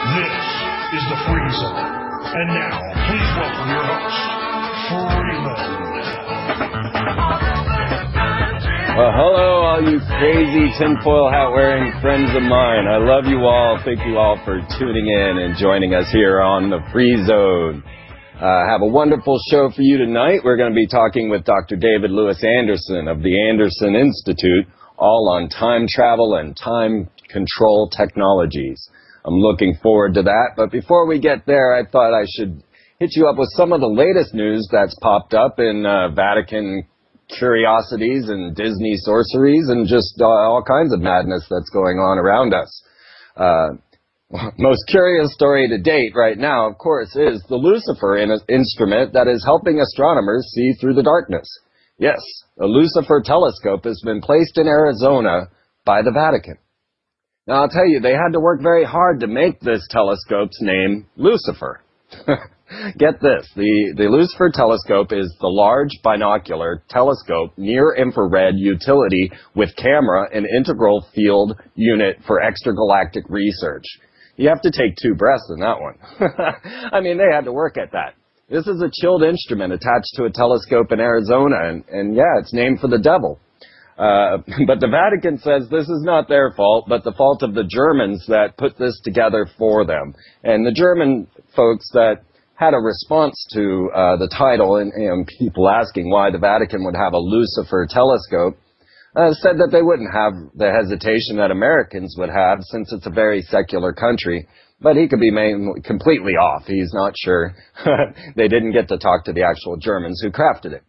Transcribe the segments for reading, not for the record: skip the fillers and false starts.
This is the Free Zone. And now, please welcome your host, Freeman. Well, hello, all you crazy tinfoil hat-wearing friends of mine. I love you all. Thank you all for tuning in and joining us here on the Free Zone. I have a wonderful show for you tonight. We're going to be talking with Dr. David Lewis Anderson of the Anderson Institute, all on time travel and time control technologies. I'm looking forward to that. But before we get there, I thought I should hit you up with some of the latest news that's popped up in Vatican curiosities and Disney sorceries and just all kinds of madness that's going on around us. Most curious story to date right now, of course, is the Lucifer instrument that is helping astronomers see through the darkness. Yes, the Lucifer telescope has been placed in Arizona by the Vatican. Now, I'll tell you, they had to work very hard to make this telescope's name Lucifer. Get this, the Lucifer telescope is the large binocular telescope near-infrared utility with camera and integral field unit for extragalactic research. You have to take two breaths in that one. I mean, they had to work at that. This is a chilled instrument attached to a telescope in Arizona, and yeah, it's named for the devil. But the Vatican says this is not their fault, but the fault of the Germans that put this together for them. And the German folks that had a response to the title, and people asking why the Vatican would have a Lucifer telescope, said that they wouldn't have the hesitation that Americans would have, since it's a very secular country. But he could be completely off. He's not sure. They didn't get to talk to the actual Germans who crafted it.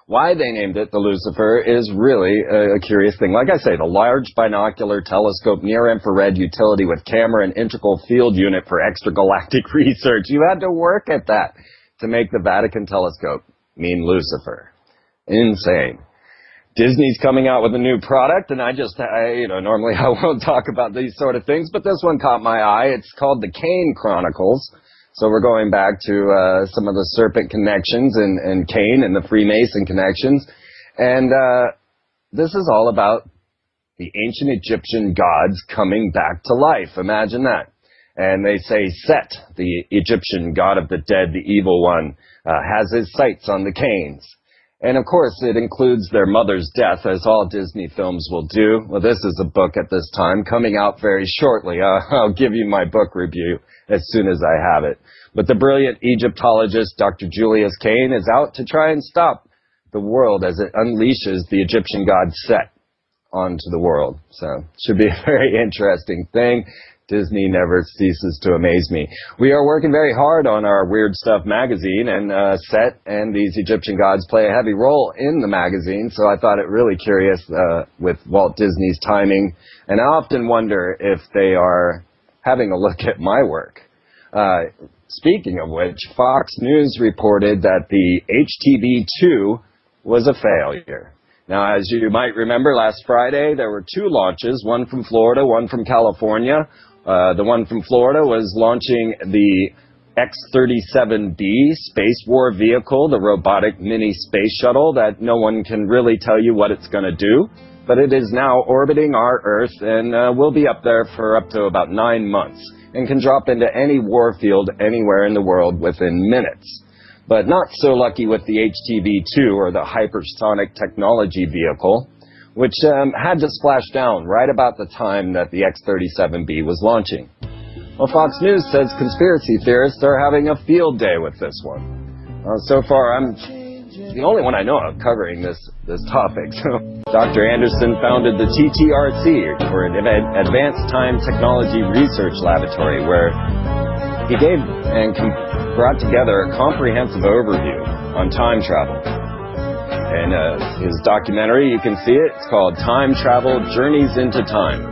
Why they named it the Lucifer is really a curious thing. Like I say, the large binocular telescope near-infrared utility with camera and integral field unit for extragalactic research. You had to work at that to make the Vatican telescope mean Lucifer. Insane. Disney's coming out with a new product, and normally I won't talk about these sort of things, but this one caught my eye. It's called the Cain Chronicles. So we're going back to some of the serpent connections and Cain and the Freemason connections. And this is all about the ancient Egyptian gods coming back to life. Imagine that. And they say Set, the Egyptian god of the dead, the evil one, has his sights on the Cains. And of course, it includes their mother's death, as all Disney films will do. Well, this is a book at this time, coming out very shortly. I'll give you my book review as soon as I have it. But the brilliant Egyptologist Dr. Julius Cain is out to try and stop the world as it unleashes the Egyptian god Set onto the world. So it should be a very interesting thing. Disney never ceases to amaze me. We are working very hard on our Weird Stuff magazine, and Set and these Egyptian gods play a heavy role in the magazine, so I thought it really curious with Walt Disney's timing, and I often wonder if they are having a look at my work. Speaking of which, Fox News reported that the HTV-2 was a failure. Now, as you might remember, last Friday there were two launches, one from Florida, one from California. The one from Florida was launching the X-37B space war vehicle, the robotic mini space shuttle that no one can really tell you what it's going to do. But it is now orbiting our Earth and will be up there for up to about 9 months and can drop into any warfield anywhere in the world within minutes. But not so lucky with the HTV-2, or the hypersonic technology vehicle, which had to splash down right about the time that the X-37B was launching. Well, Fox News says conspiracy theorists are having a field day with this one. So far, I'm the only one I know of covering this topic. So, Dr. Anderson founded the TTRC, or an Advanced Time Technology Research Laboratory, where he gave and brought together a comprehensive overview on time travel. And his documentary, you can see it, it's called Time Travel Journeys into Time.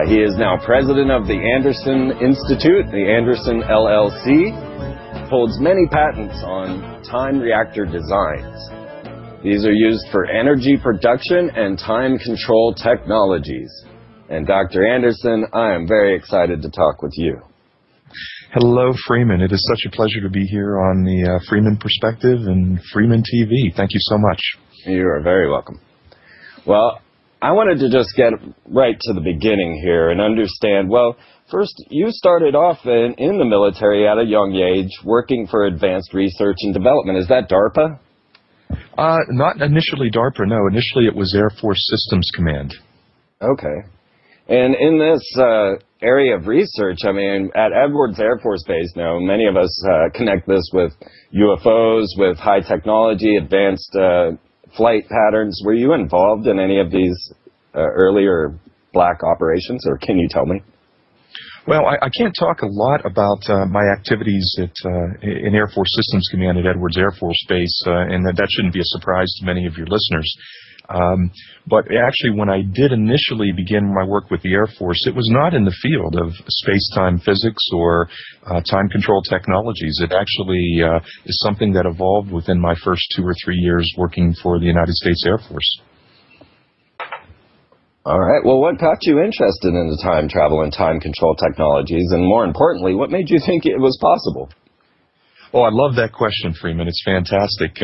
He is now president of the Anderson Institute, the Anderson LLC, holds many patents on time reactor designs. These are used for energy production and time control technologies. And Dr. Anderson, I am very excited to talk with you. Hello, Freeman. It is such a pleasure to be here on the Freeman Perspective and Freeman TV. Thank you so much. You are very welcome. Well, I wanted to just get right to the beginning here and understand, well, First, you started off in the military at a young age, working for advanced research and development. Is that DARPA? Not initially DARPA, no. Initially it was Air Force Systems Command. Okay. And in this area of research, I mean, at Edwards Air Force Base now, many of us connect this with UFOs, with high technology, advanced flight patterns. Were you involved in any of these earlier black operations, or can you tell me? Well, I can't talk a lot about my activities in Air Force Systems Command at Edwards Air Force Base, and that shouldn't be a surprise to many of your listeners. But actually, when I did initially begin my work with the Air Force, it was not in the field of space-time physics or time control technologies. It actually is something that evolved within my first 2 or 3 years working for the United States Air Force. All right. Well, what got you interested in the time travel and time control technologies? And more importantly, what made you think it was possible? Oh, I love that question, Freeman. It's fantastic.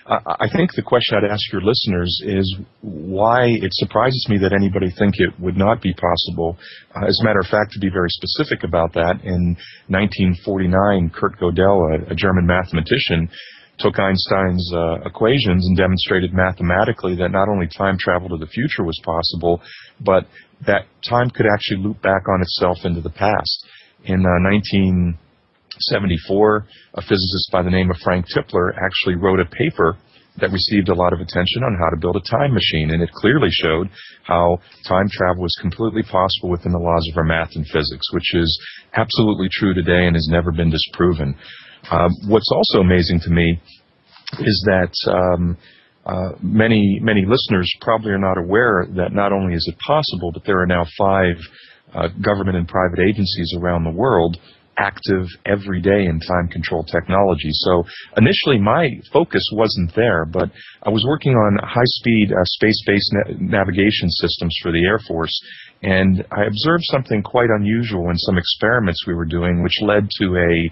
I think the question I'd ask your listeners is why it surprises me that anybody think it would not be possible. As a matter of fact, to be very specific about that, in 1949, Kurt Gödel, a German mathematician, took Einstein's equations and demonstrated mathematically that not only time travel to the future was possible, but that time could actually loop back on itself into the past. In 1974, a physicist by the name of Frank Tipler actually wrote a paper that received a lot of attention on how to build a time machine, and it clearly showed how time travel was completely possible within the laws of our math and physics, which is absolutely true today and has never been disproven. What's also amazing to me is that many listeners probably are not aware that not only is it possible, but there are now 5 government and private agencies around the world active every day in time control technology. So initially my focus wasn't there, but I was working on high-speed space-based navigation systems for the Air Force, and I observed something quite unusual in some experiments we were doing, which led to a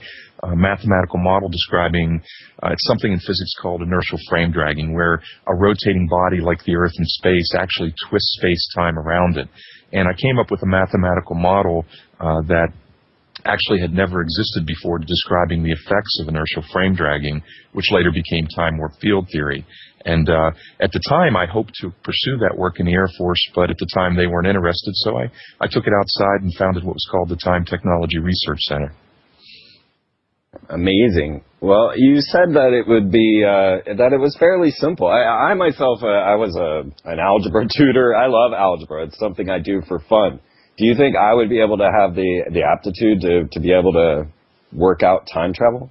mathematical model describing it's something in physics called inertial frame dragging, where a rotating body like the Earth in space actually twists space-time around it. And I came up with a mathematical model that actually had never existed before, describing the effects of inertial frame dragging, which later became time warp field theory. And at the time, I hoped to pursue that work in the Air Force, but at the time they weren't interested, so I took it outside and founded what was called the Time Technology Research Center. Amazing. Well, you said that it would be that it was fairly simple. I myself, I was an algebra tutor. I love algebra. It's something I do for fun. Do you think I would be able to have the aptitude to be able to work out time travel?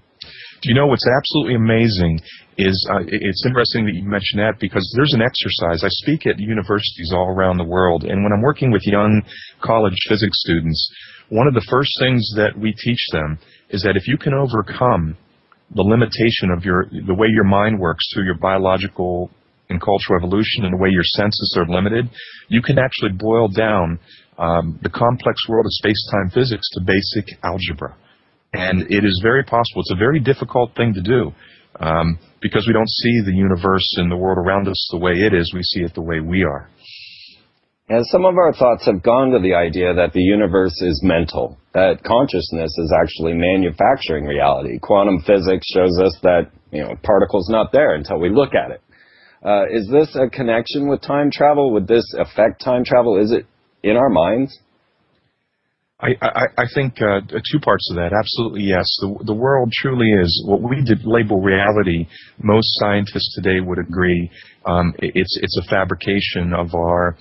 Do you know what's absolutely amazing is it's interesting that you mention that, because there's an exercise. I speak at universities all around the world, and when I'm working with young college physics students, one of the first things that we teach them is that if you can overcome the limitation of the way your mind works through your biological and cultural evolution and the way your senses are limited, you can actually boil down the complex world of space-time physics to basic algebra. And it is very possible. It's a very difficult thing to do because we don't see the universe and the world around us the way it is. We see it the way we are. And some of our thoughts have gone to the idea that the universe is mental, that consciousness is actually manufacturing reality. Quantum physics shows us that, a particle's not there until we look at it. Is this a connection with time travel? Would this affect time travel? Is it in our minds? I think 2 parts of that. Absolutely, yes. The world truly is what we label reality. Most scientists today would agree it's a fabrication of our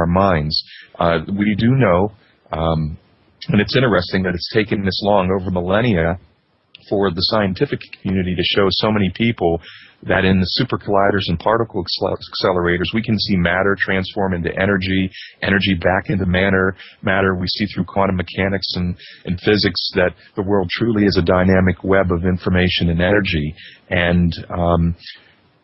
minds. We do know, and it's interesting that it's taken this long, over millennia, for the scientific community to show so many people that in the super colliders and particle accelerators, we can see matter transform into energy, energy back into matter. We see through quantum mechanics and physics that the world truly is a dynamic web of information and energy. And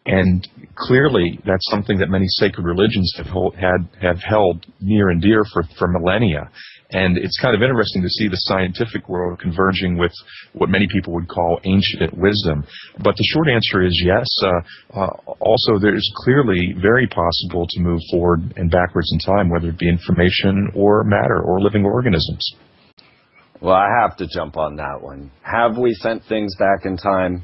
And clearly, that's something that many sacred religions have held near and dear for millennia. And it's kind of interesting to see the scientific world converging with what many people would call ancient wisdom. But the short answer is yes. Also, there's clearly very possible to move forward and backwards in time, whether it be information or matter or living organisms. Well, I have to jump on that one. Have we sent things back in time?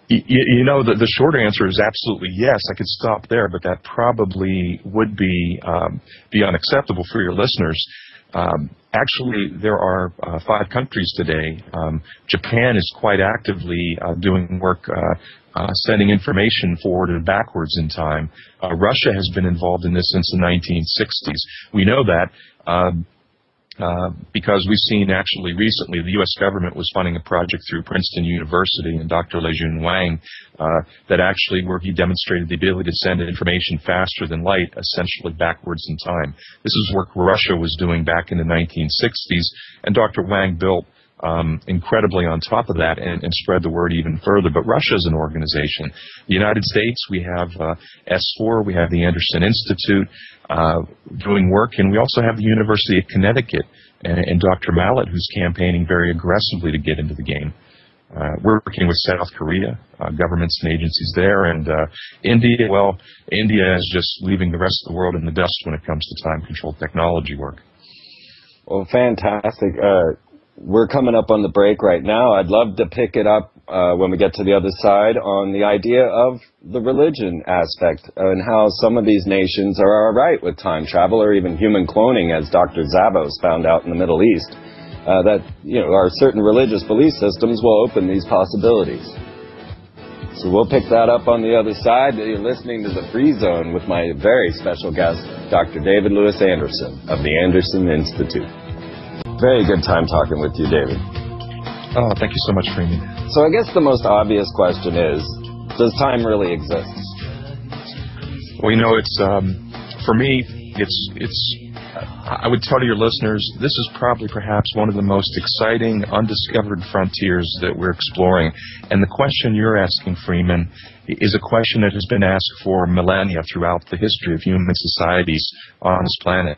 You know, the short answer is absolutely yes. I could stop there, but that probably would be unacceptable for your listeners. Actually, there are 5 countries today. Japan is quite actively doing work sending information forward and backwards in time. Russia has been involved in this since the 1960s. We know that because we've seen actually recently the U.S. government was funding a project through Princeton University and Dr. Lejun Wang that actually where he demonstrated the ability to send information faster than light, essentially backwards in time. This is work Russia was doing back in the 1960s, and Dr. Wang built incredibly on top of that and spread the word even further. But Russia is an organization. The United States, we have S4, we have the Anderson Institute doing work, and we also have the University of Connecticut and Dr. Mallet, who's campaigning very aggressively to get into the game. We're working with South Korea, governments and agencies there, and India. Well, India is just leaving the rest of the world in the dust when it comes to time-controlled technology work. Well, fantastic. We're coming up on the break right now. I'd love to pick it up when we get to the other side on the idea of the religion aspect and how some of these nations are all right with time travel or even human cloning, as Dr. Zavos found out in the Middle East, that our certain religious belief systems will open these possibilities. So we'll pick that up on the other side. You're listening to The Free Zone with my very special guest, Dr. David Lewis Anderson of the Anderson Institute. Very good time talking with you, David. Oh, thank you so much, Freeman. So I guess the most obvious question is, does time really exist? Well, it's for me, I would tell your listeners, this is probably perhaps one of the most exciting, undiscovered frontiers that we're exploring. And the question you're asking, Freeman, is a question that has been asked for millennia throughout the history of human societies on this planet.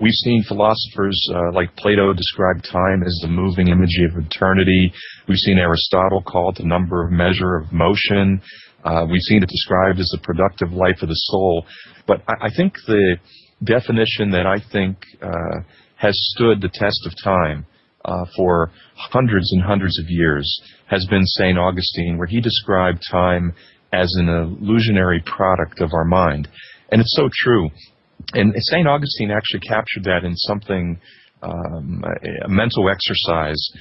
We've seen philosophers like Plato describe time as the moving imagery of eternity. We've seen Aristotle call it the number of measure of motion. We've seen it described as the productive life of the soul. But I think the definition that I think has stood the test of time for hundreds and hundreds of years has been St. Augustine, where he described time as an illusionary product of our mind. And it's so true. And St. Augustine actually captured that in something, a mental exercise.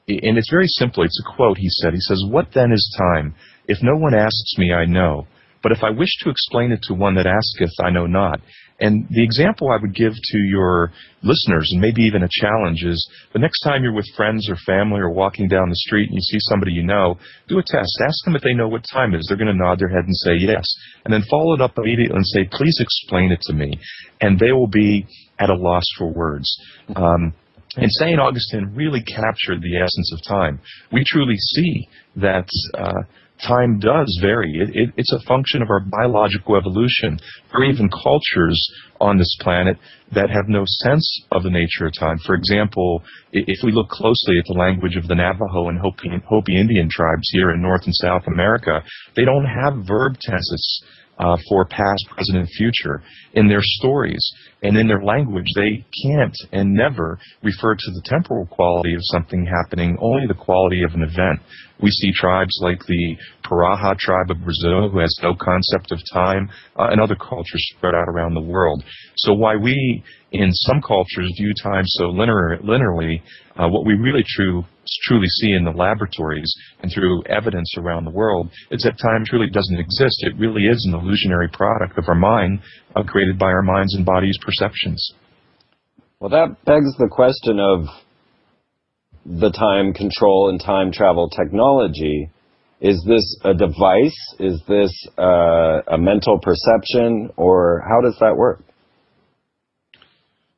And it's very simple. It's a quote, he said. He says, "What then is time? If no one asks me, I know. But if I wish to explain it to one that asketh, I know not." And the example I would give to your listeners, and maybe even a challenge, is the next time you're with friends or family or walking down the street and you see somebody you know, do a test. Ask them if they know what time it is. They're going to nod their head and say yes. And then follow it up immediately and say, "Please explain it to me." And they will be at a loss for words. And St. Augustine really captured the essence of time. We truly see that time does vary. It's a function of our biological evolution. There are even cultures on this planet that have no sense of the nature of time. For example, if we look closely at the language of the Navajo and Hopi Indian tribes here in North and South America, they don't have verb tenses for past, present, and future. In their stories and in their language, they can't and never refer to the temporal quality of something happening, only the quality of an event. We see tribes like the Paraha tribe of Brazil, who has no concept of time, and other cultures spread out around the world. So why we, in some cultures, view time so linearly, what we really truly see in the laboratories and through evidence around the world is that time truly doesn't exist. It really is an illusionary product of our mind, created by our minds and bodies' perceptions. Well, that begs the question of the time control and time travel technology. Is this a device? Is this a mental perception? Or how does that work?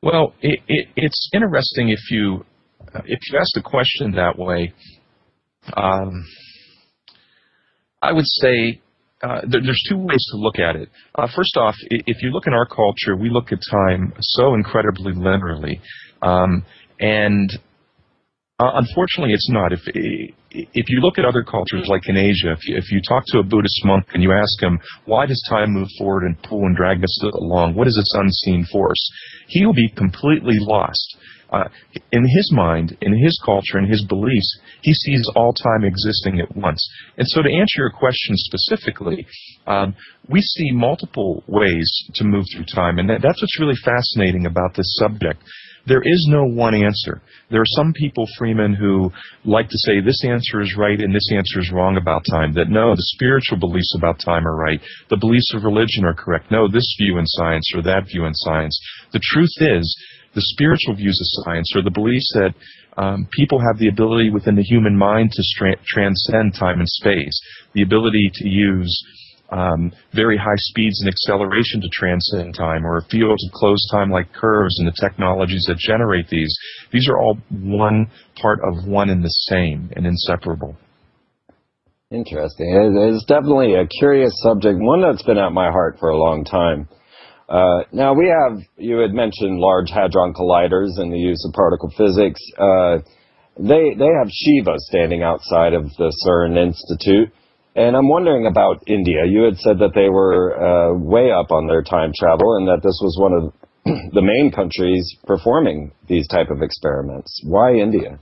Well, it's interesting if you ask the question that way. I would say there's two ways to look at it. First off, if you look in our culture, we look at time so incredibly linearly. And unfortunately, it's not. If you look at other cultures, like in Asia, if you talk to a Buddhist monk and you ask him, why does time move forward and pull and drag us along? What is its unseen force? He will be completely lost. In his mind, in his culture, in his beliefs, he sees all time existing at once. And so to answer your question specifically, we see multiple ways to move through time, and that's what's really fascinating about this subject. There is no one answer. There are some people, Freeman, who like to say this answer is right and this answer is wrong about time, that no, the spiritual beliefs about time are right, the beliefs of religion are correct, no, this view in science or that view in science. The truth is, the spiritual views of science are the beliefs that people have the ability within the human mind to transcend time and space, the ability to use very high speeds and acceleration to transcend time, or fields of closed time like curves and the technologies that generate these. These are all one part of one and the same and inseparable. Interesting. It's definitely a curious subject, one that's been at my heart for a long time. Now we have, you had mentioned Large Hadron Colliders and the use of particle physics. They have Shiva standing outside of the CERN Institute. And I'm wondering about India. You had said that they were way up on their time travel and that this was one of the main countries performing these type of experiments. Why India?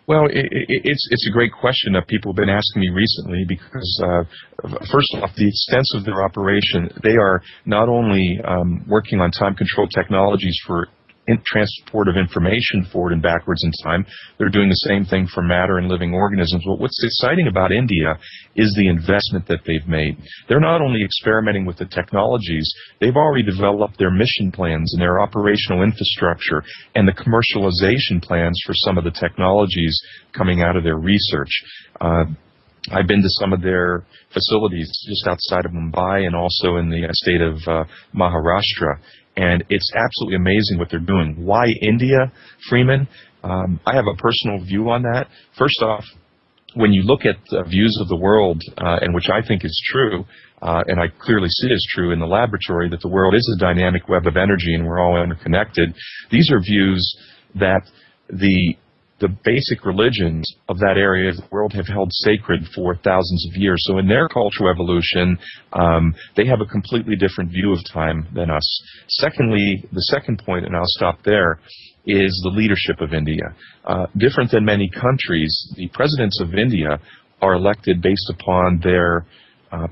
Well, it's a great question that people have been asking me recently because, first off, the extent of their operation, they are not only working on time-controlled technologies for transport of information forward and backwards in time, they're doing the same thing for matter and living organisms. But what's exciting about India is the investment that they've made. They're not only experimenting with the technologies, they've already developed their mission plans and their operational infrastructure and the commercialization plans for some of the technologies coming out of their research. I've been to some of their facilities just outside of Mumbai and also in the state of Maharashtra. And it's absolutely amazing what they're doing. Why India, Freeman? I have a personal view on that. First off, when you look at views of the world, and which I think is true, and I clearly see as true in the laboratory, that the world is a dynamic web of energy and we're all interconnected, these are views that the basic religions of that area of the world have held sacred for thousands of years. So in their cultural evolution, they have a completely different view of time than us. Secondly, the second point, and I'll stop there, is the leadership of India. Different than many countries, the presidents of India are elected based upon their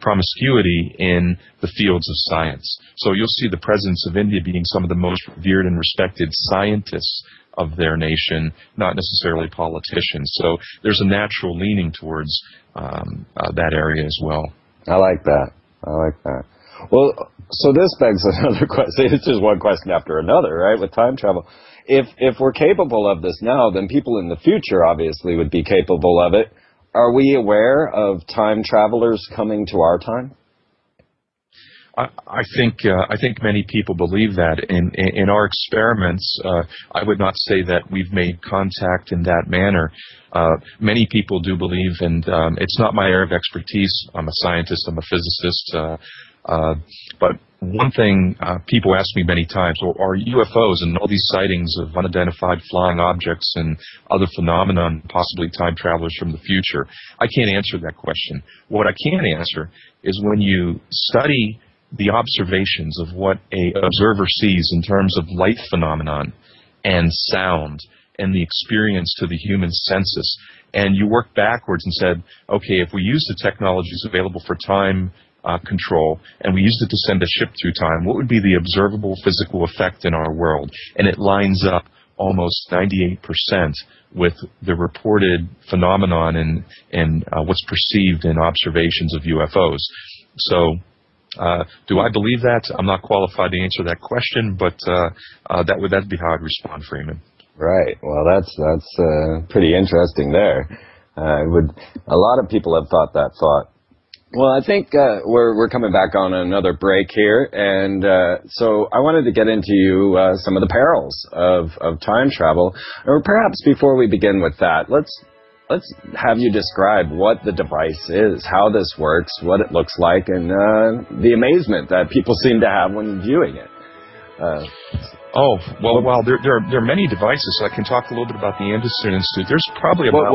promiscuity in the fields of science. So you'll see the presidents of India being some of the most revered and respected scientists of their nation, not necessarily politicians. So there's a natural leaning towards that area as well. I like that. I like that. Well, so this begs another question. It's just one question after another, right, with time travel. If we're capable of this now, then people in the future obviously would be capable of it. Are we aware of time travelers coming to our time? I think many people believe that. In our experiments, I would not say that we've made contact in that manner. Many people do believe, and it's not my area of expertise. I'm a scientist, I'm a physicist. But one thing people ask me many times, well, are UFOs and all these sightings of unidentified flying objects and other phenomena possibly time travelers from the future? I can't answer that question. What I can answer is when you study the observations of what an observer sees in terms of light phenomenon and sound and the experience to the human senses, and you work backwards and said, okay, if we use the technologies available for time control and we used it to send a ship through time, what would be the observable physical effect in our world? And it lines up almost 98% with the reported phenomenon and what's perceived in observations of UFOs. So do I believe that? I'm not qualified to answer that question, but that'd be how I'd respond, Freeman. Right. Well, that's pretty interesting there. A lot of people have thought that thought. Well, I think we're coming back on another break here, and so I wanted to get into some of the perils of time travel. Or perhaps before we begin with that, let's let's have you describe what the device is, how this works, what it looks like, and the amazement that people seem to have when viewing it. Well, there are many devices. So I can talk a little bit about the Anderson Institute. There's probably about...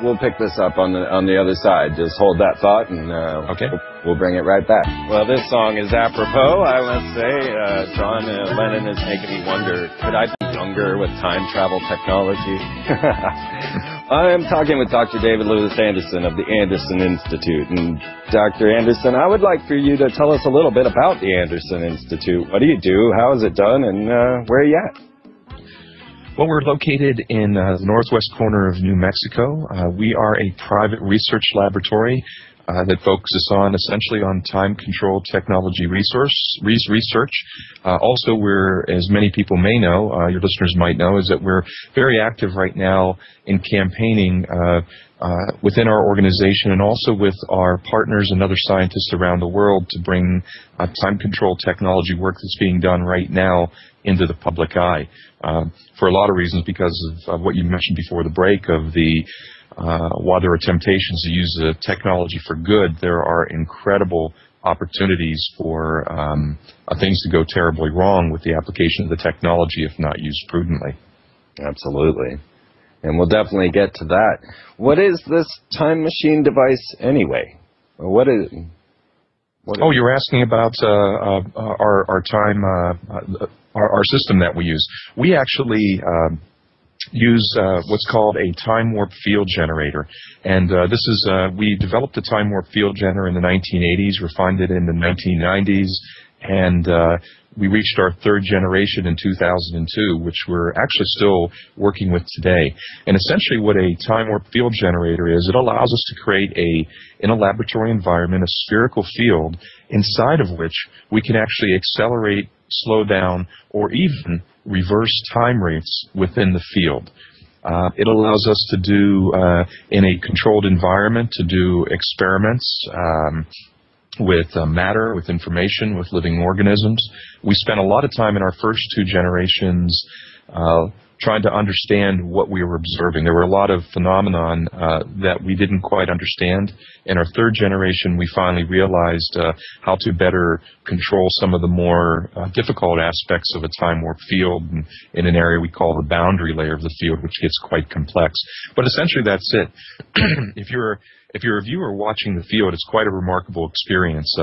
We'll pick this up on the other side. Just hold that thought, and okay. We'll bring it right back. Well, this song is apropos, I must say. John Lennon is making me wonder, could I be younger with time travel technology? I'm talking with Dr. David Lewis Anderson of the Anderson Institute. And Dr. Anderson, I would like for you to tell us a little bit about the Anderson Institute. What do you do? How is it done? And where are you at? Well, we're located in the northwest corner of New Mexico. We are a private research laboratory that focuses essentially on time-controlled technology research. Also, we're, as many people may know, your listeners might know, is that we're very active right now in campaigning within our organization and also with our partners and other scientists around the world to bring time-controlled technology work that's being done right now into the public eye. For a lot of reasons, because of what you mentioned before the break of the while there are temptations to use the technology for good, there are incredible opportunities for things to go terribly wrong with the application of the technology if not used prudently. Absolutely. And we'll definitely get to that. What is this time machine device anyway? What is you're asking about our time, our system that we use. We actually use what's called a time warp field generator, and this is we developed the time warp field generator in the 1980s, refined it in the 1990s, and we reached our third generation in 2002, which we're actually still working with today. And essentially what a time warp field generator is, it allows us to create in a laboratory environment, a spherical field inside of which we can actually accelerate, slow down, or even reverse time rates within the field. It allows us to do, in a controlled environment, to do experiments with matter, with information, with living organisms. We spent a lot of time in our first two generations trying to understand what we were observing. There were a lot of phenomenon that we didn't quite understand. In our third generation, we finally realized how to better control some of the more difficult aspects of a time warp field in an area we call the boundary layer of the field, which gets quite complex. But essentially that's it. If you're a viewer watching the field, it's quite a remarkable experience.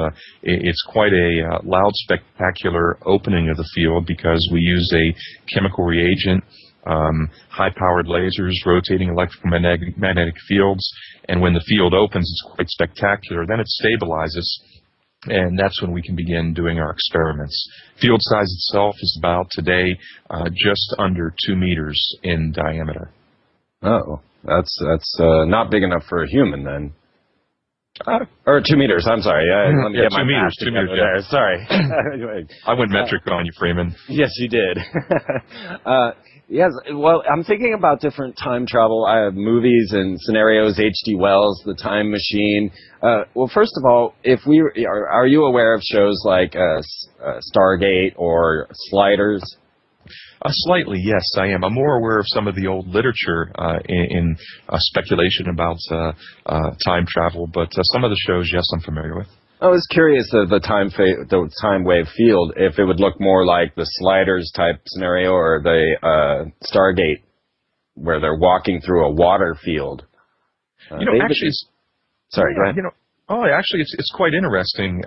It's quite a loud, spectacular opening of the field because we use a chemical reagent, high-powered lasers, rotating electromagnetic fields, and when the field opens, it's quite spectacular. Then it stabilizes, and that's when we can begin doing our experiments. Field size itself is about, today, just under 2 meters in diameter. Oh. That's not big enough for a human, then. Or 2 meters, I'm sorry. Let me get my 2 meters, 2 meters there. Sorry. I went metric on you, Freeman. Yes, you did. Yes, well, I'm thinking about different time travel movies and scenarios, H.G. Wells, The Time Machine. Well, first of all, are you aware of shows like Stargate or Sliders? Slightly, yes, I am. I'm more aware of some of the old literature in speculation about time travel, but some of the shows, yes, I'm familiar with. I was curious the time wave field, if it would look more like the Sliders type scenario or the Stargate, where they're walking through a water field. Actually, sorry, go ahead. Actually, it's quite interesting.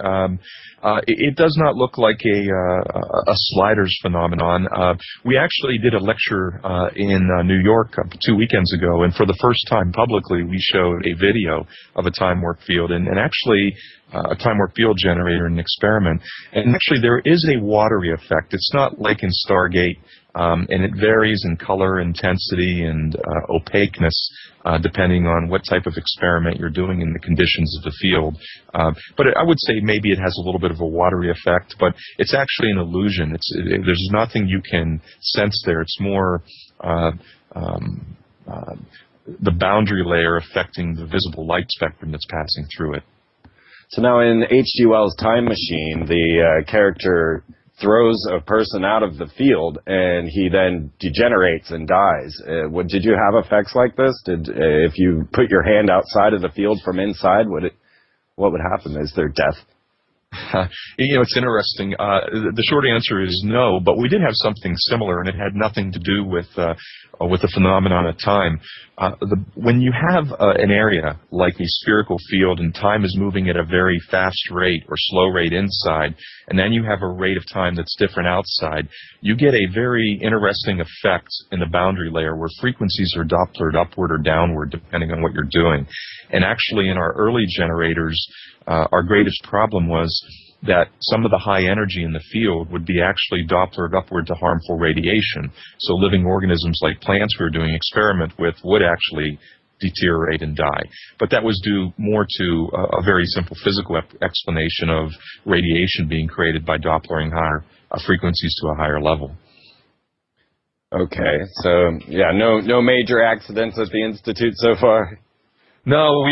It does not look like a Sliders phenomenon. We actually did a lecture in New York 2 weekends ago, and for the first time publicly, we showed a video of a time warp field, and actually a time warp field generator in an experiment. And actually, there is a watery effect. It's not like in Stargate, and it varies in color, intensity, and opaqueness, depending on what type of experiment you're doing and the conditions of the field. But I would say maybe it has a little bit of a watery effect, but it's actually an illusion. There's nothing you can sense there. It's more the boundary layer affecting the visible light spectrum that's passing through it. So now in H.G. Wells' Time Machine, the character throws a person out of the field and he then degenerates and dies. Did you have effects like this? If you put your hand outside of the field from inside, what would happen? Is there death? It's interesting. The short answer is no, but we did have something similar, and it had nothing to do with the phenomenon of time. When you have an area like a spherical field and time is moving at a very fast rate or slow rate inside, and then you have a rate of time that's different outside, you get a very interesting effect in the boundary layer where frequencies are Dopplered upward or downward depending on what you're doing. And actually in our early generators, our greatest problem was that some of the high energy in the field would be actually Dopplered upward to harmful radiation. So living organisms like plants we were doing experiment with would actually deteriorate and die. But that was due more to a very simple physical explanation of radiation being created by Dopplering higher frequencies to a higher level. Okay, so yeah, no major accidents at the Institute so far? No,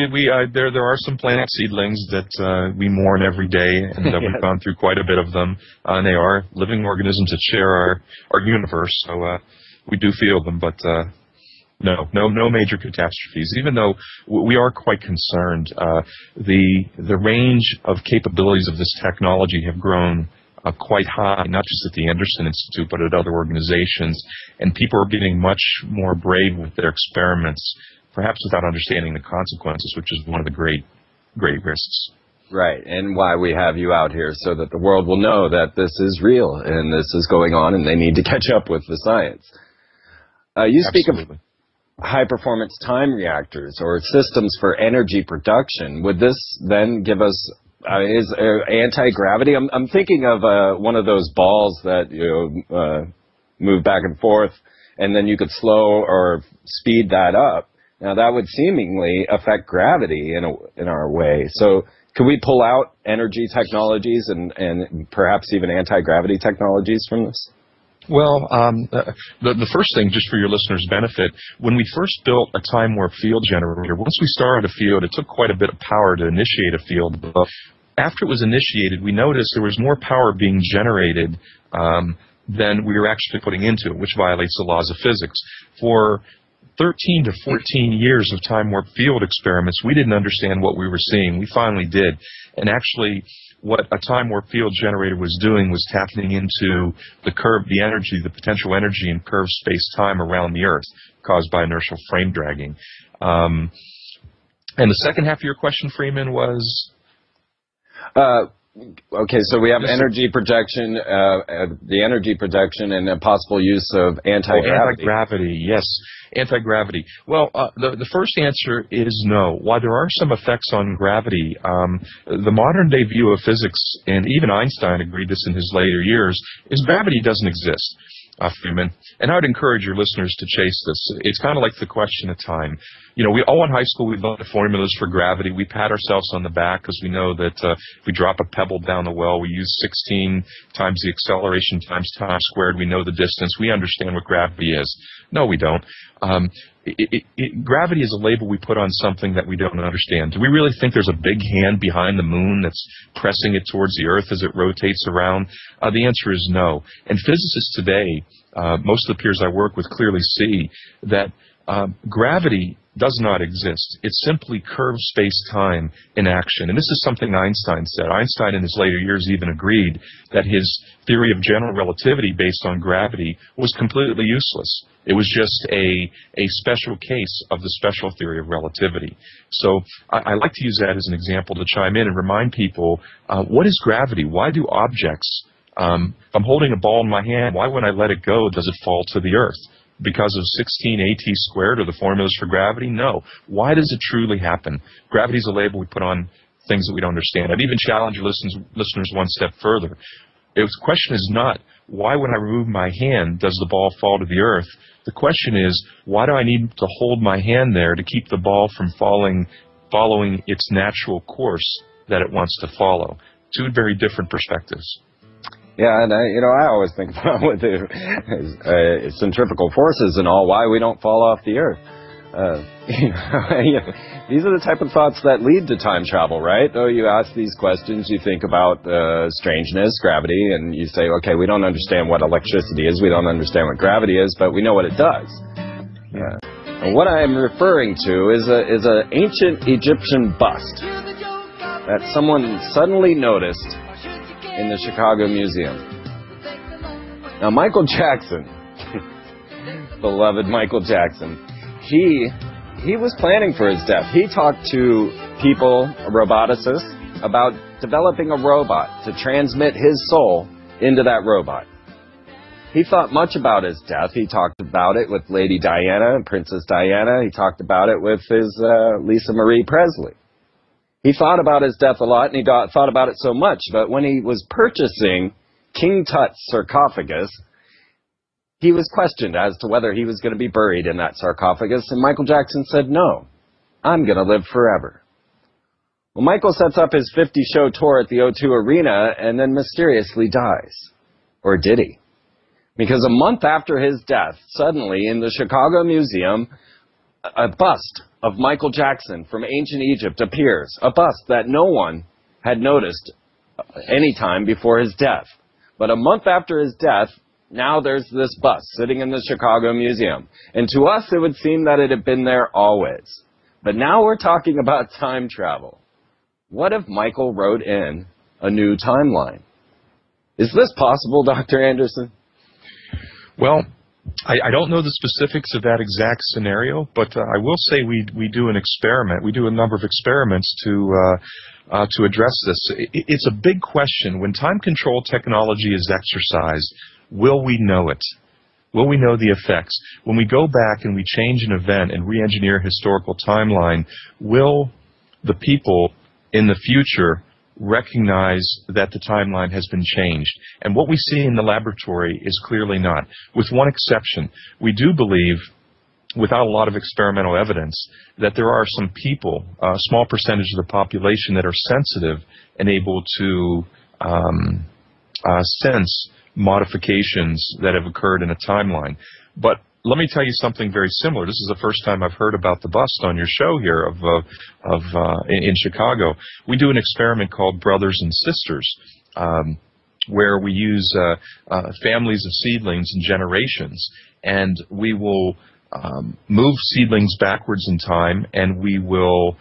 there are some plant seedlings that we mourn every day, and we've gone through quite a bit of them. And they are living organisms that share our universe, so we do feel them, but no major catastrophes. Even though we are quite concerned, the range of capabilities of this technology have grown quite high, not just at the Anderson Institute, but at other organizations, and people are getting much more brave with their experiments, perhaps without understanding the consequences, which is one of the great risks. Right, and why we have you out here, so that the world will know that this is real and this is going on and they need to catch up with the science. You speak of high-performance time reactors or systems for energy production. Would this then give us is anti-gravity? I'm thinking of one of those balls that move back and forth, and then you could slow or speed that up. Now, that would seemingly affect gravity in our way. So could we pull out energy technologies and perhaps even anti-gravity technologies from this? Well, the first thing, just for your listeners' benefit, when we first built a time warp field generator, once we started a field, it took quite a bit of power to initiate a field. But after it was initiated, we noticed there was more power being generated than we were actually putting into it, which violates the laws of physics. For 13 to 14 years of time warp field experiments, we didn't understand what we were seeing. We finally did. And actually, what a time warp field generator was doing was tapping into the potential energy in curved space-time around the Earth caused by inertial frame dragging. And the second half of your question, Freeman, was? Okay, so we have energy projection, the energy projection, and a possible use of anti-gravity. Oh, anti-gravity, yes. Anti-gravity. Well, the first answer is no. While there are some effects on gravity, the modern-day view of physics, and even Einstein agreed this in his later years, is gravity doesn't exist, Freeman. And I would encourage your listeners to chase this. It's kind of like the question of time. We all in high school, we learned the formulas for gravity. We pat ourselves on the back because we know that if we drop a pebble down the well, we use 16 times the acceleration times time squared. We know the distance. We understand what gravity is. No, we don't. Gravity is a label we put on something that we don't understand. Do we really think there's a big hand behind the moon that's pressing it towards the Earth as it rotates around? The answer is no. And physicists today, most of the peers I work with clearly see that gravity does not exist. It's simply curved space-time in action. And this is something Einstein said. Einstein in his later years even agreed that his theory of general relativity based on gravity was completely useless. It was just a special case of the special theory of relativity. So I like to use that as an example to chime in and remind people, what is gravity? Why do objects, if I'm holding a ball in my hand, why when I let it go does it fall to the Earth? Because of 16 AT squared or the formulas for gravity? No. Why does it truly happen? Gravity is a label we put on things that we don't understand. I'd even challenge your listeners one step further. The question is not, why when I remove my hand does the ball fall to the Earth? The question is, why do I need to hold my hand there to keep the ball from following its natural course that it wants to follow? Two very different perspectives. Yeah, and I always think about with the centrifugal forces and all, why we don't fall off the Earth. These are the type of thoughts that lead to time travel, right? Oh, you ask these questions, you think about strangeness, gravity, and you say, okay, we don't understand what electricity is, we don't understand what gravity is, but we know what it does. And what I am referring to is an ancient Egyptian bust that someone suddenly noticed in the Chicago Museum. Now, Michael Jackson, beloved Michael Jackson, he was planning for his death. He talked to people, roboticists, about developing a robot to transmit his soul into that robot. He thought much about his death. He talked about it with Lady Diana and Princess Diana. He talked about it with his Lisa Marie Presley. He thought about his death a lot, and he thought about it so much, but when he was purchasing King Tut's sarcophagus, he was questioned as to whether he was going to be buried in that sarcophagus, and Michael Jackson said, no, I'm going to live forever. Well, Michael sets up his 50-show tour at the O2 Arena and then mysteriously dies. Or did he? Because a month after his death, suddenly in the Chicago Museum, a bust of Michael Jackson from ancient Egypt appears. A bust that no one had noticed any time before his death. But a month after his death, now there's this bust sitting in the Chicago Museum. And to us, it would seem that it had been there always. But now we're talking about time travel. What if Michael wrote in a new timeline? Is this possible, Dr. Anderson? Well, I don't know the specifics of that exact scenario, but I will say we do an experiment. We do a number of experiments to address this. It's a big question. When time control technology is exercised, will we know it? Will we know the effects? When we go back and we change an event and re-engineer a historical timeline, will the people in the future recognize that the timeline has been changed? And what we see in the laboratory is clearly not. With one exception, we do believe, without a lot of experimental evidence, that there are some people, a small percentage of the population, that are sensitive and able to sense modifications that have occurred in a timeline. But let me tell you something very similar. This is the first time I've heard about the bust on your show here in Chicago. We do an experiment called Brothers and Sisters, where we use families of seedlings and generations, and we will move seedlings backwards in time, and we'll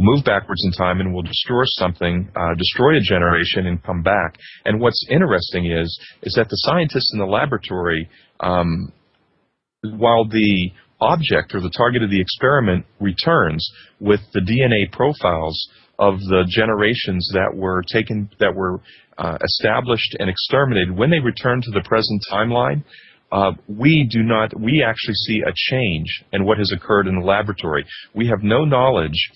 move backwards in time and we'll destroy something, destroy a generation and come back. And what's interesting is that the scientists in the laboratory, while the object or the target of the experiment returns with the DNA profiles of the generations that were established and exterminated, when they return to the present timeline, we actually see a change in what has occurred in the laboratory. We have no knowledge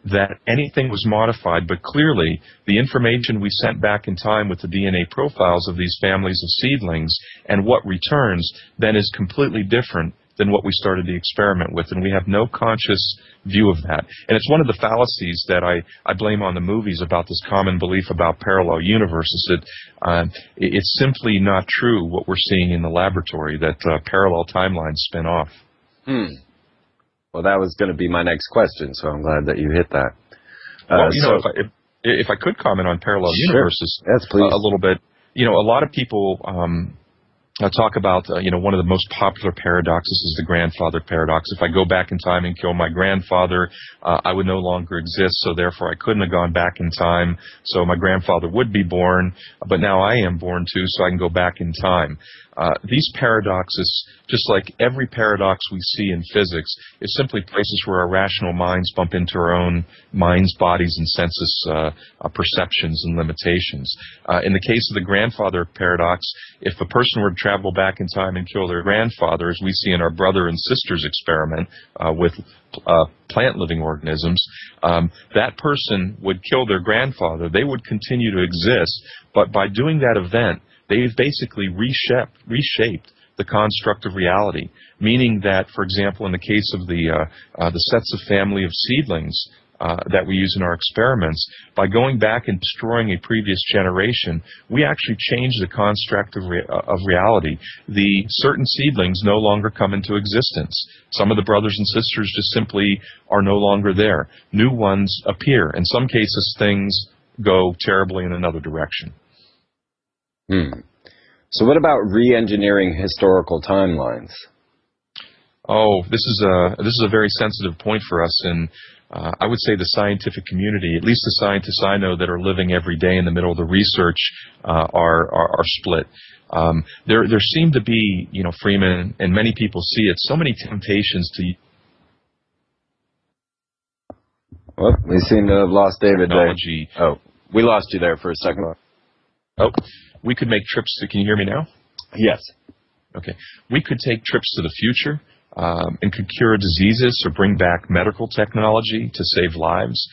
that anything was modified, but clearly the information we sent back in time with the DNA profiles of these families of seedlings and what returns then is completely different than what we started the experiment with, and we have no conscious view of that. And it's one of the fallacies that I blame on the movies about this common belief about parallel universes. It's simply not true what we're seeing in the laboratory, that parallel timelines spin off. Well, that was going to be my next question, so I'm glad that you hit that. Well, if I could comment on parallel universes, yes, please. A little bit. A lot of people talk about, one of the most popular paradoxes is the grandfather paradox. If I go back in time and kill my grandfather, I would no longer exist, so therefore I couldn't have gone back in time, so my grandfather would be born, but now I am born too, so I can go back in time. These paradoxes, just like every paradox we see in physics, is simply places where our rational minds bump into our own minds, bodies, and senses, perceptions and limitations. In the case of the grandfather paradox, if a person were to travel back in time and kill their grandfather, as we see in our brother and sisters experiment with plant living organisms, that person would kill their grandfather. They would continue to exist, but by doing that event, they've basically reshaped the construct of reality, meaning that, for example, in the case of the sets of family of seedlings that we use in our experiments, by going back and destroying a previous generation, we actually change the construct of reality. The certain seedlings no longer come into existence. Some of the brothers and sisters just simply are no longer there. New ones appear. In some cases, things go terribly in another direction. So what about re-engineering historical timelines? Oh, this is a very sensitive point for us, and I would say the scientific community, at least the scientists I know that are living every day in the middle of the research, are split. There seem to be, Freeman, and many people see it, so many temptations to. Well, we seem to have lost David technology. there. Oh, we lost you there for a second. Oh, we could make trips to. Can you hear me now? Yes. Okay. We could take trips to the future. And could cure diseases or bring back medical technology to save lives.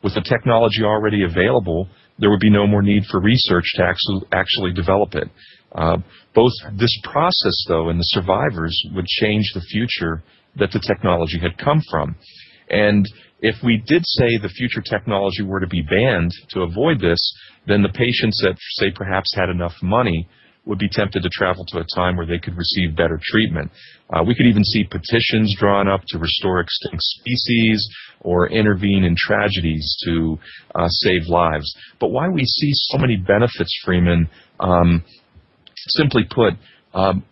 With the technology already available, there would be no more need for research to actually develop it. Both this process, though, and the survivors would change the future that the technology had come from. And if we did say the future technology were to be banned to avoid this, then the patients that, say, perhaps had enough money would be tempted to travel to a time where they could receive better treatment. We could even see petitions drawn up to restore extinct species or intervene in tragedies to save lives. But why we see so many benefits, Freeman, simply put,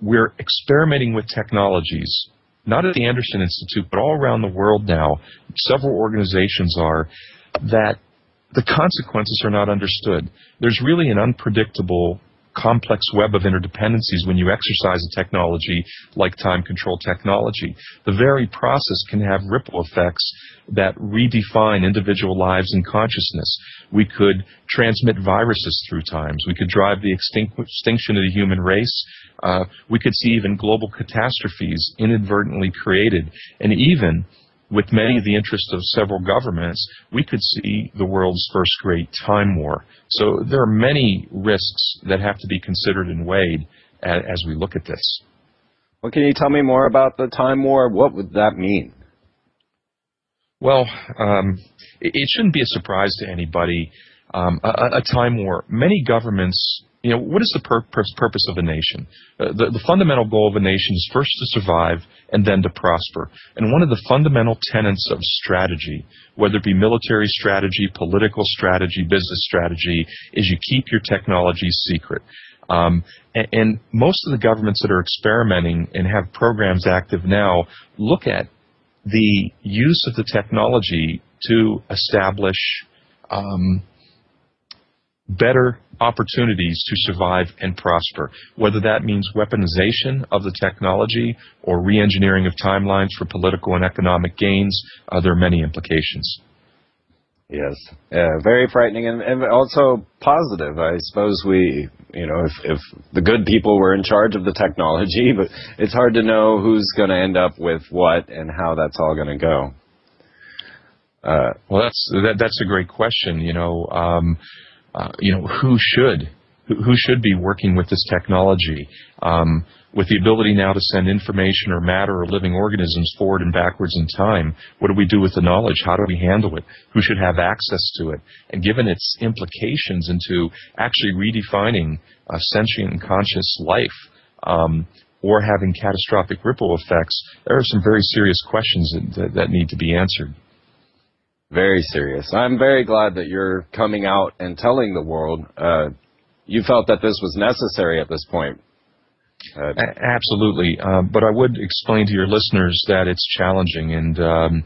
we're experimenting with technologies, not at the Anderson Institute, but all around the world now. Several organizations are, that the consequences are not understood. There's really an unpredictable complex web of interdependencies when you exercise a technology like time-control technology. The very process can have ripple effects that redefine individual lives and consciousness. We could transmit viruses through times. We could drive the extinction of the human race. We could see even global catastrophes inadvertently created. And even with many of the interests of several governments, we could see the world's first great time war. So there are many risks that have to be considered and weighed as we look at this. Well, can you tell me more about the time war? What would that mean? Well, it shouldn't be a surprise to anybody. A time war. Many governments, what is the purpose of a nation? The fundamental goal of a nation is first to survive and then to prosper. And one of the fundamental tenets of strategy, whether it be military strategy, political strategy, business strategy, is you keep your technologies secret. And most of the governments that are experimenting and have programs active now look at the use of the technology to establish better opportunities to survive and prosper, whether that means weaponization of the technology or re-engineering of timelines for political and economic gains. There are many implications. Yes, very frightening and also positive. I suppose if the good people were in charge of the technology, but it's hard to know who's going to end up with what and how that's all going to go. Well, that's a great question. Who should be working with this technology? With the ability now to send information or matter or living organisms forward and backwards in time, what do we do with the knowledge? How do we handle it? Who should have access to it? And given its implications into actually redefining sentient and conscious life, or having catastrophic ripple effects, there are some very serious questions that need to be answered. Very serious. I'm very glad that you're coming out and telling the world. You felt that this was necessary at this point. Absolutely. But I would explain to your listeners that it's challenging. And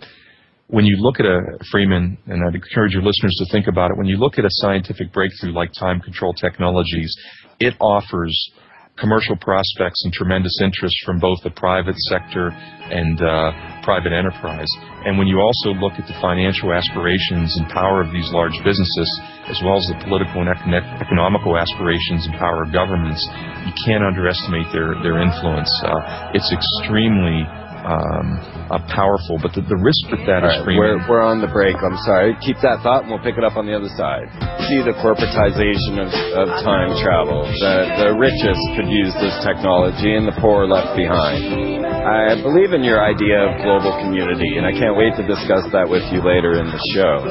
when you look at Freeman, and I'd encourage your listeners to think about it, when you look at a scientific breakthrough like time control technologies, it offers commercial prospects and tremendous interest from both the private sector and private enterprise. And when you also look at the financial aspirations and power of these large businesses, as well as the political and economical aspirations and power of governments, you can't underestimate their influence. It's extremely powerful. But the risk with that is Freeman. We're on the break. I'm sorry. Keep that thought, and we'll pick it up on the other side. See the corporatization of time travel. The richest could use this technology, and the poor left behind. I believe in your idea of global community, and I can't wait to discuss that with you later in the show.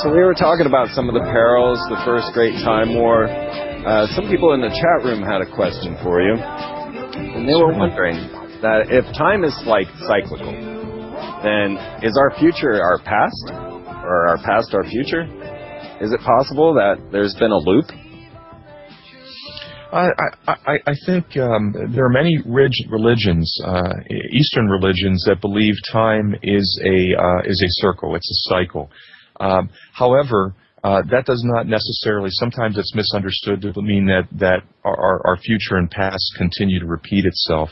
So we were talking about some of the perils, the first great time war. Some people in the chat room had a question for you, and they were wondering that if time is like cyclical, then is our future our past, or our past our future? Is it possible that there's been a loop? I think there are many religions, Eastern religions, that believe time is a circle. It's a cycle. However, that does not necessarily. Sometimes it's misunderstood to mean that our future and past continue to repeat itself.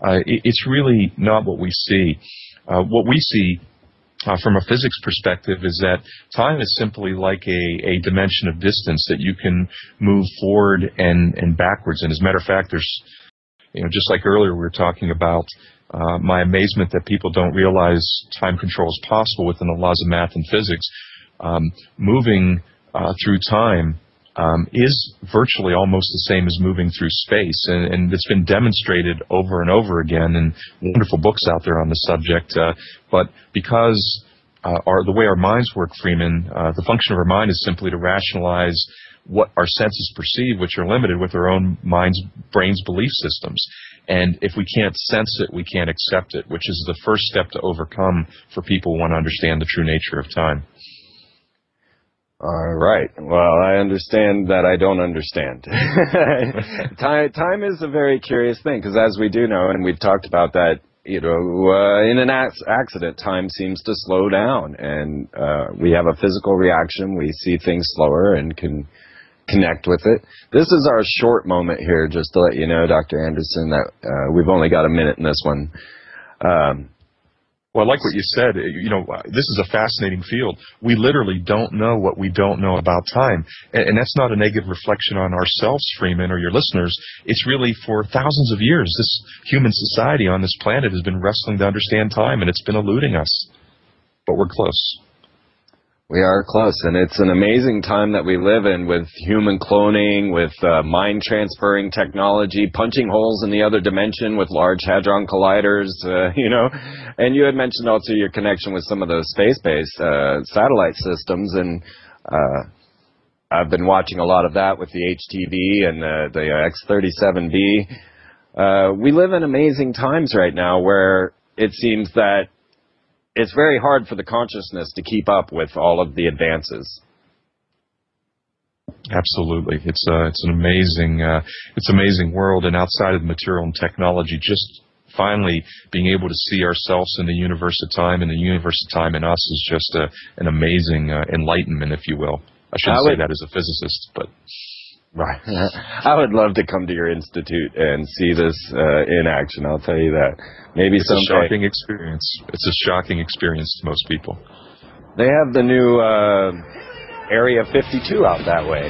It's really not what we see. What we see from a physics perspective is that time is simply like a dimension of distance that you can move forward and backwards. And as a matter of fact, there's, just like earlier we were talking about my amazement that people don't realize time control is possible within the laws of math and physics. Moving through time is virtually almost the same as moving through space, and it's been demonstrated over and over again in wonderful books out there on the subject. But because the way our minds work, Freeman, the function of our mind is simply to rationalize what our senses perceive, which are limited with our own brain's belief systems. And if we can't sense it, we can't accept it, which is the first step to overcome for people who want to understand the true nature of time. All right. Well, I understand that I don't understand. Time is a very curious thing, because as we do know, and we've talked about that, in an accident, time seems to slow down, and we have a physical reaction. We see things slower and can connect with it. This is our short moment here, just to let you know, Dr. Anderson, that we've only got a minute in this one. Well, I like what you said. This is a fascinating field. We literally don't know what we don't know about time. And that's not a negative reflection on ourselves, Freeman, or your listeners. It's really for thousands of years, this human society on this planet has been wrestling to understand time, and it's been eluding us. But we're close. We are close, and it's an amazing time that we live in, with human cloning, with mind-transferring technology, punching holes in the other dimension with large hadron colliders, And you had mentioned also your connection with some of those space-based satellite systems, and I've been watching a lot of that with the HTV and the X-37B. We live in amazing times right now where it seems that it's very hard for the consciousness to keep up with all of the advances. Absolutely, it's an amazing world, and outside of the material and technology, just finally being able to see ourselves in the universe of time, and the universe of time in us is just an amazing enlightenment, if you will. I shouldn't say that as a physicist, but. Right. I would love to come to your institute and see this in action, I'll tell you that. Maybe someday. It's a shocking experience. It's a shocking experience to most people. They have the new Area 52 out that way.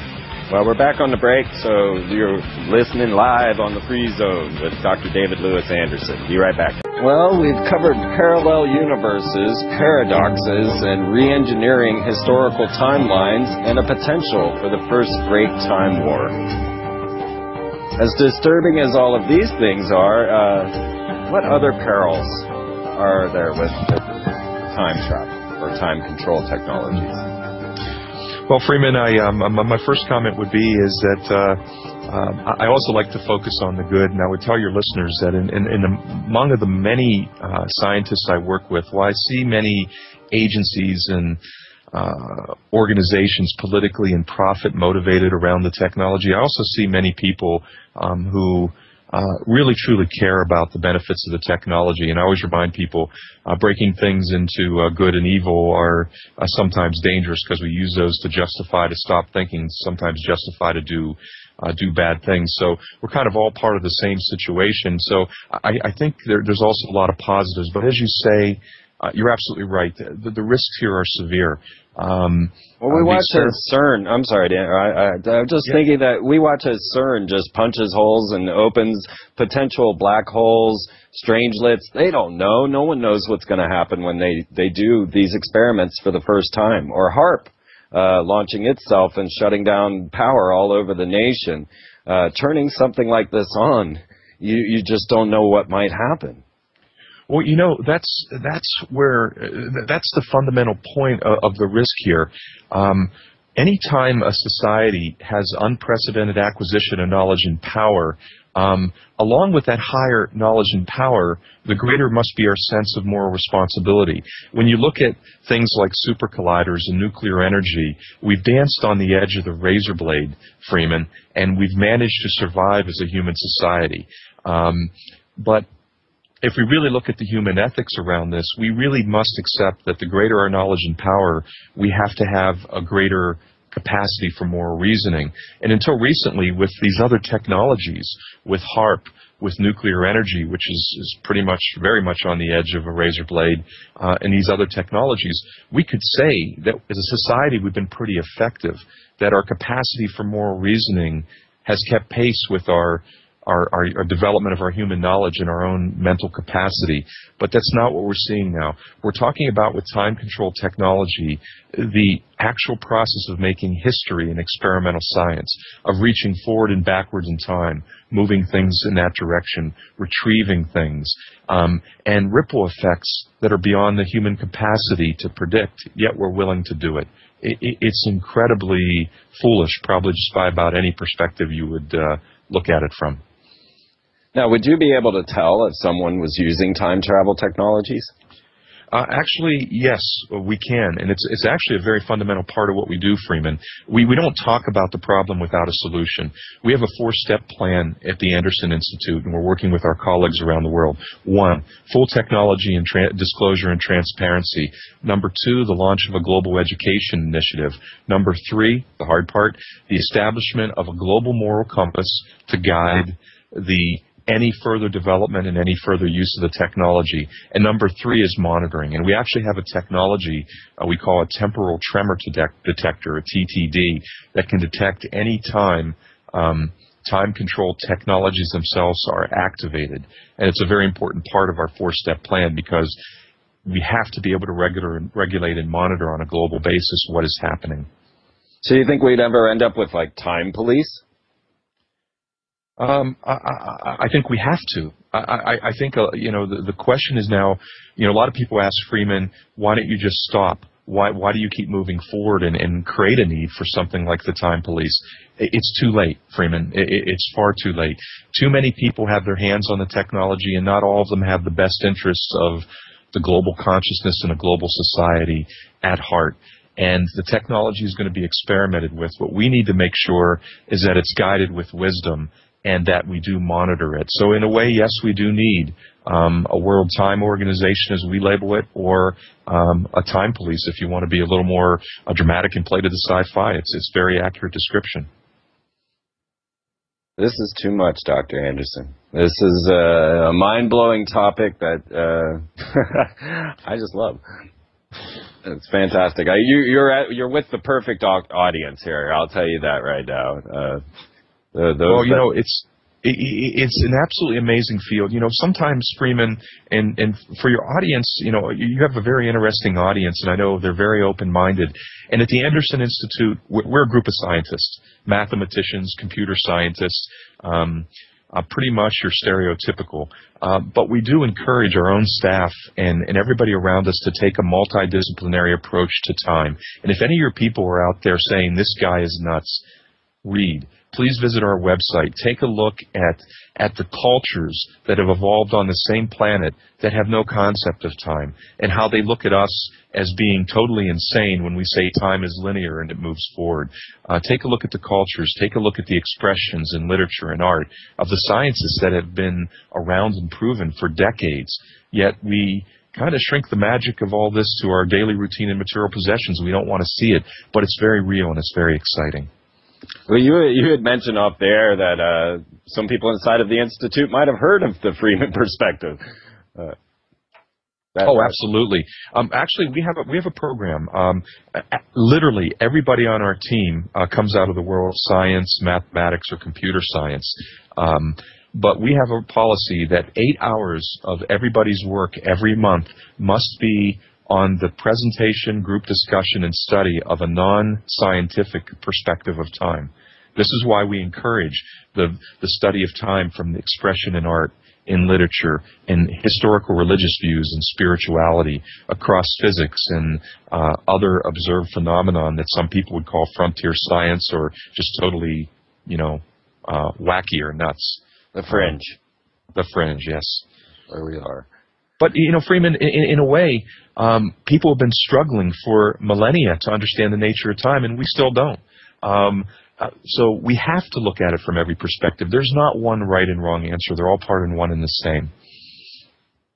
Well, we're back on the break, so you're listening live on the Free Zone with Dr. David Lewis Anderson. Be right back. Well, we've covered parallel universes, paradoxes, and re-engineering historical timelines, and a potential for the first great time war. As disturbing as all of these things are, what other perils are there with time travel or time control technologies? Well, Freeman, my first comment would be is that I also like to focus on the good, and I would tell your listeners that among the many scientists I work with, while I see many agencies and organizations politically and profit motivated around the technology, I also see many people who really truly care about the benefits of the technology. And I always remind people breaking things into good and evil are sometimes dangerous, because we use those to justify to stop thinking, sometimes justify to do bad things. So we're kind of all part of the same situation. So I think there's also a lot of positives. But as you say, you're absolutely right. The risks here are severe. Well, we watch as CERN. I'm sorry, Dan. I'm just thinking that we watch as CERN just punches holes and opens potential black holes, strangelets. They don't know. No one knows what's going to happen when they do these experiments for the first time. Or HARP launching itself and shutting down power all over the nation. Turning something like this on, you just don't know what might happen. Well, you know, that's the fundamental point of the risk here. Anytime a society has unprecedented acquisition of knowledge and power, along with that higher knowledge and power, the greater must be our sense of moral responsibility. When you look at things like super colliders and nuclear energy, we've danced on the edge of the razor blade, Freeman, and we've managed to survive as a human society. But if we really look at the human ethics around this, we really must accept that the greater our knowledge and power, we have to have a greater capacity for moral reasoning. And until recently, with these other technologies, with HARP, with nuclear energy, which is pretty much, very much on the edge of a razor blade, and these other technologies, we could say that as a society we've been pretty effective, that our capacity for moral reasoning has kept pace with our development of our human knowledge and our own mental capacity. But that's not what we're seeing now. We're talking about, with time-controlled technology, the actual process of making history in experimental science, of reaching forward and backwards in time, moving things in that direction, retrieving things, and ripple effects that are beyond the human capacity to predict, yet we're willing to do it. It's incredibly foolish, probably just by about any perspective you would look at it from. Now, would you be able to tell if someone was using time travel technologies? Actually, yes, we can, and it's actually a very fundamental part of what we do, Freeman. We don't talk about the problem without a solution. We have a 4-step plan at the Anderson Institute, and we're working with our colleagues around the world. 1, full technology and disclosure and transparency. Number 2, the launch of a global education initiative. Number 3, the hard part, the establishment of a global moral compass to guide any further development and any further use of the technology. And number 3 is monitoring. And we actually have a technology we call a temporal tremor detector, a TTD, that can detect any time time-controlled technologies themselves are activated. And it's a very important part of our 4-step plan, because we have to be able to regulate and monitor on a global basis what is happening. So you think we'd ever end up with, like, time police? I think we have to. I think, you know, the question is now, you know, a lot of people ask Freeman, why don't you just stop? Why do you keep moving forward and create a need for something like the time police? It's too late, Freeman. It's far too late. Too many people have their hands on the technology, and not all of them have the best interests of the global consciousness and a global society at heart. And the technology is going to be experimented with. What we need to make sure is that it's guided with wisdom, and that we do monitor it. So in a way, yes, we do need a World Time Organization, as we label it, or a time police, if you want to be a little more dramatic and play to the sci-fi. It's very accurate description. This is too much, Dr. Anderson. This is a mind-blowing topic that I just love. It's fantastic. You're with the perfect audience here. I'll tell you that right now. Well, you know, it's an absolutely amazing field. You know, sometimes, Freeman, and for your audience, you know, you have a very interesting audience, and I know they're very open-minded. And at the Anderson Institute, we're a group of scientists, mathematicians, computer scientists, pretty much your stereotypical. But we do encourage our own staff and everybody around us to take a multidisciplinary approach to time. And if any of your people are out there saying, this guy is nuts, read. Please visit our website. Take a look at the cultures that have evolved on the same planet that have no concept of time, and how they look at us as being totally insane when we say time is linear and it moves forward. Take a look at the cultures. Take a look at the expressions in literature and art of the sciences that have been around and proven for decades, yet we kind of shrink the magic of all this to our daily routine and material possessions. We don't want to see it, but it's very real and it's very exciting. Well, you had mentioned off there that some people inside of the Institute might have heard of the Freeman perspective. Oh, absolutely. Actually, we have a program. Literally, everybody on our team comes out of the world of science, mathematics, or computer science. But we have a policy that 8 hours of everybody's work every month must be on the presentation, group discussion, and study of a non-scientific perspective of time. This is why we encourage the study of time from the expression in art, in literature, in historical religious views and spirituality, across physics and other observed phenomenon that some people would call frontier science or just totally, wacky or nuts. The fringe. The fringe, yes. There we are. But, Freeman, in a way, people have been struggling for millennia to understand the nature of time, and we still don't. So we have to look at it from every perspective. There's not one right and wrong answer. They're all part and one and the same.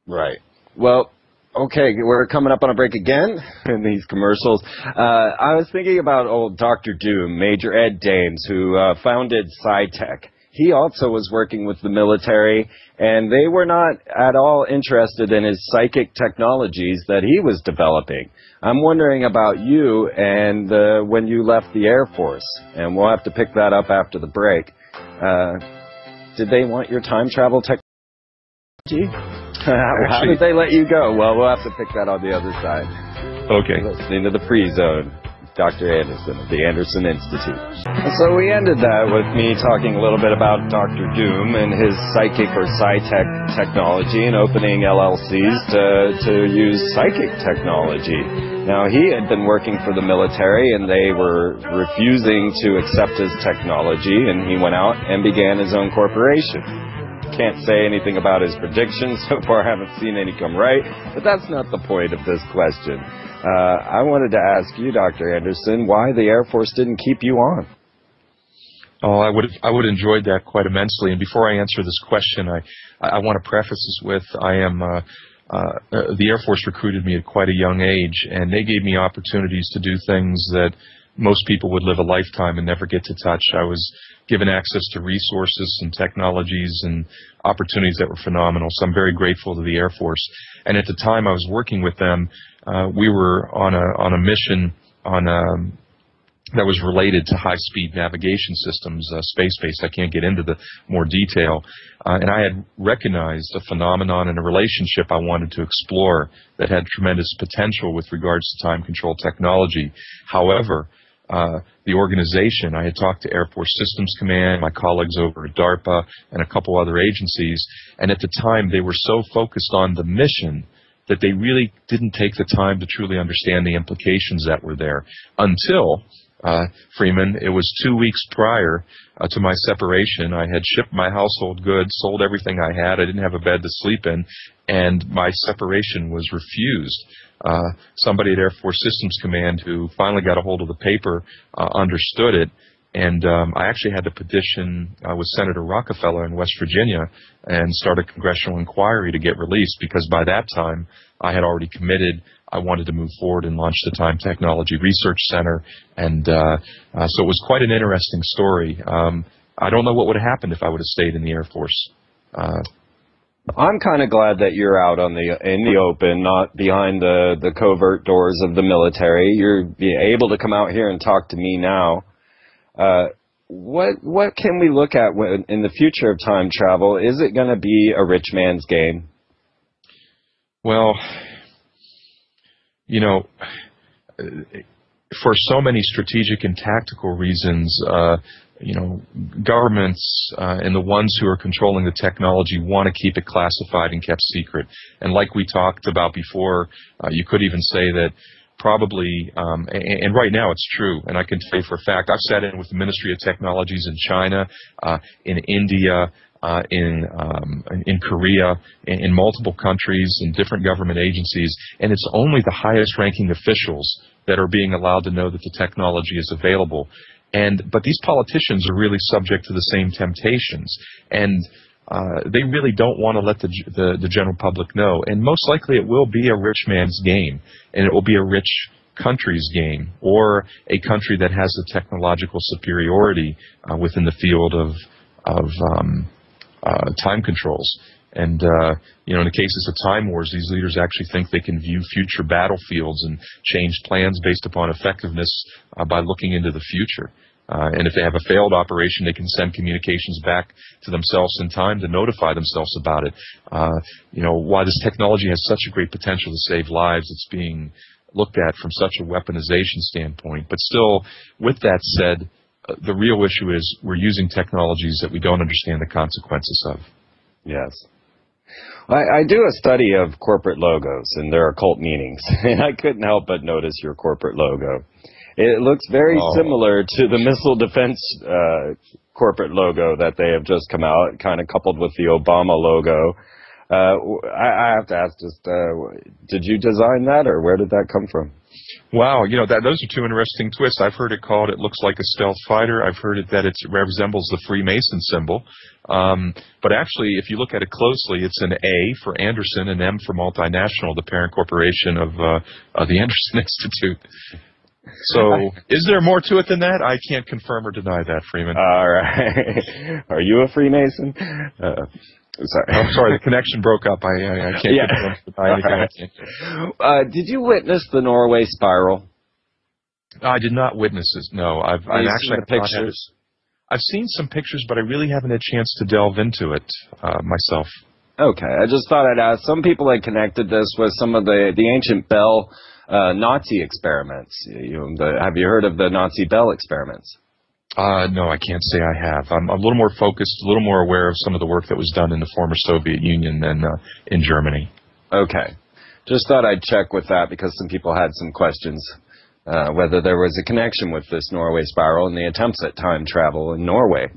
Right. Well, okay, we're coming up on a break again in these commercials. I was thinking about old Dr. Doom, Major Ed Dames, who founded SciTech. He also was working with the military, and they were not at all interested in his psychic technologies that he was developing. I'm wondering about you and when you left the Air Force, and we'll have to pick that up after the break. Did they want your time travel technology? How did they let you go? Well, we'll have to pick that on the other side. Okay. Listening to the Free Zone. Dr. Anderson of the Anderson Institute. So we ended that with me talking a little bit about Dr. Doom and his psychic or sci-tech technology and opening LLCs to use psychic technology. Now, he had been working for the military, and they were refusing to accept his technology, and he went out and began his own corporation. Can't say anything about his predictions. So far, I haven't seen any come right, but that's not the point of this question. I wanted to ask you, Dr. Anderson, why the Air Force didn't keep you on. Oh, I would have enjoyed that quite immensely. And before I answer this question, I want to preface this with the Air Force recruited me at quite a young age, and they gave me opportunities to do things that most people would live a lifetime and never get to touch. I was given access to resources and technologies and opportunities that were phenomenal. So I'm very grateful to the Air Force. And at the time I was working with them, we were on a mission that was related to high-speed navigation systems, space-based. I can't get into the more detail. And I had recognized a phenomenon and a relationship I wanted to explore that had tremendous potential with regards to time control technology. However, the organization, I had talked to Air Force Systems Command, my colleagues over at DARPA, and a couple other agencies, and at the time they were so focused on the mission that they really didn't take the time to truly understand the implications that were there until Freeman, it was 2 weeks prior to my separation. I had shipped my household goods, sold everything I had. I didn't have a bed to sleep in, and my separation was refused. Somebody at Air Force Systems Command who finally got a hold of the paper understood it, and I actually had to petition with Senator Rockefeller in West Virginia and start a congressional inquiry to get released, because by that time I had already committed. I wanted to move forward and launch the Time Technology Research Center, and so it was quite an interesting story. I don't know what would have happened if I would have stayed in the Air Force. I'm kind of glad that you're out in the open, not behind the covert doors of the military. You're able to come out here and talk to me now. What can we look at in the future of time travel? Is it going to be a rich man's game? Well, you know, for so many strategic and tactical reasons, you know, governments and the ones who are controlling the technology want to keep it classified and kept secret. And like we talked about before, you could even say that probably, and right now it's true, and I can say for a fact, I've sat in with the Ministry of Technologies in China, in India, in Korea, in multiple countries, in different government agencies, and it's only the highest ranking officials that are being allowed to know that the technology is available. But these politicians are really subject to the same temptations, and they really don't want to let the general public know. And most likely it will be a rich man's game, and it will be a rich country's game, or a country that has a technological superiority within the field of time controls. And, in the cases of time wars, these leaders actually think they can view future battlefields and change plans based upon effectiveness by looking into the future. And if they have a failed operation, they can send communications back to themselves in time to notify themselves about it. Why this technology has such a great potential to save lives, it's being looked at from such a weaponization standpoint. But still, with that said, the real issue is we're using technologies that we don't understand the consequences of. Yes. I do a study of corporate logos and their occult meanings, and I couldn't help but notice your corporate logo. It looks very similar to the missile defense corporate logo that they have just come out, kind of coupled with the Obama logo. I have to ask, did you design that, or where did that come from? Wow, those are two interesting twists. I've heard it called, it looks like a stealth fighter. I've heard it that it resembles the Freemason symbol. But actually, if you look at it closely, it's an A for Anderson and M for Multinational, the parent corporation of the Anderson Institute. So, is there more to it than that? I can't confirm or deny that, Freeman. All right. Are you a Freemason? Sorry. I'm sorry, the connection broke up. I can't confirm or deny anything. Did you witness the Norway spiral? I did not witness it, no. I've actually seen the pictures? I've seen some pictures, but I really haven't had a chance to delve into it myself. Okay, I just thought I'd ask. Some people had connected this with some of the ancient Bell Nazi experiments. Have you heard of the Nazi Bell experiments? No, I can't say I have. I'm a little more focused, a little more aware of some of the work that was done in the former Soviet Union than in Germany. Okay. Just thought I'd check with that because some people had some questions, whether there was a connection with this Norway spiral and the attempts at time travel in Norway.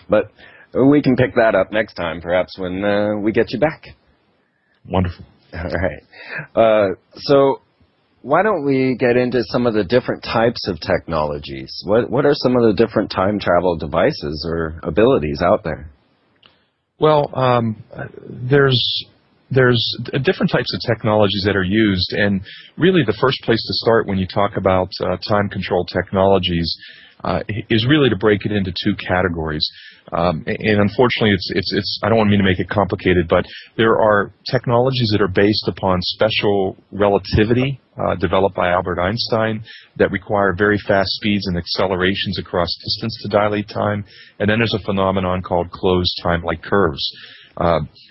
But we can pick that up next time, perhaps, when we get you back. Wonderful. All right. So why don't we get into some of the different types of technologies? What are some of the different time travel devices or abilities out there? Well, there's different types of technologies that are used, and really the first place to start when you talk about time control technologies is really to break it into two categories. And unfortunately, I don't want me to make it complicated, but there are technologies that are based upon special relativity developed by Albert Einstein that require very fast speeds and accelerations across distance to dilate time. And then there's a phenomenon called closed time-like curves.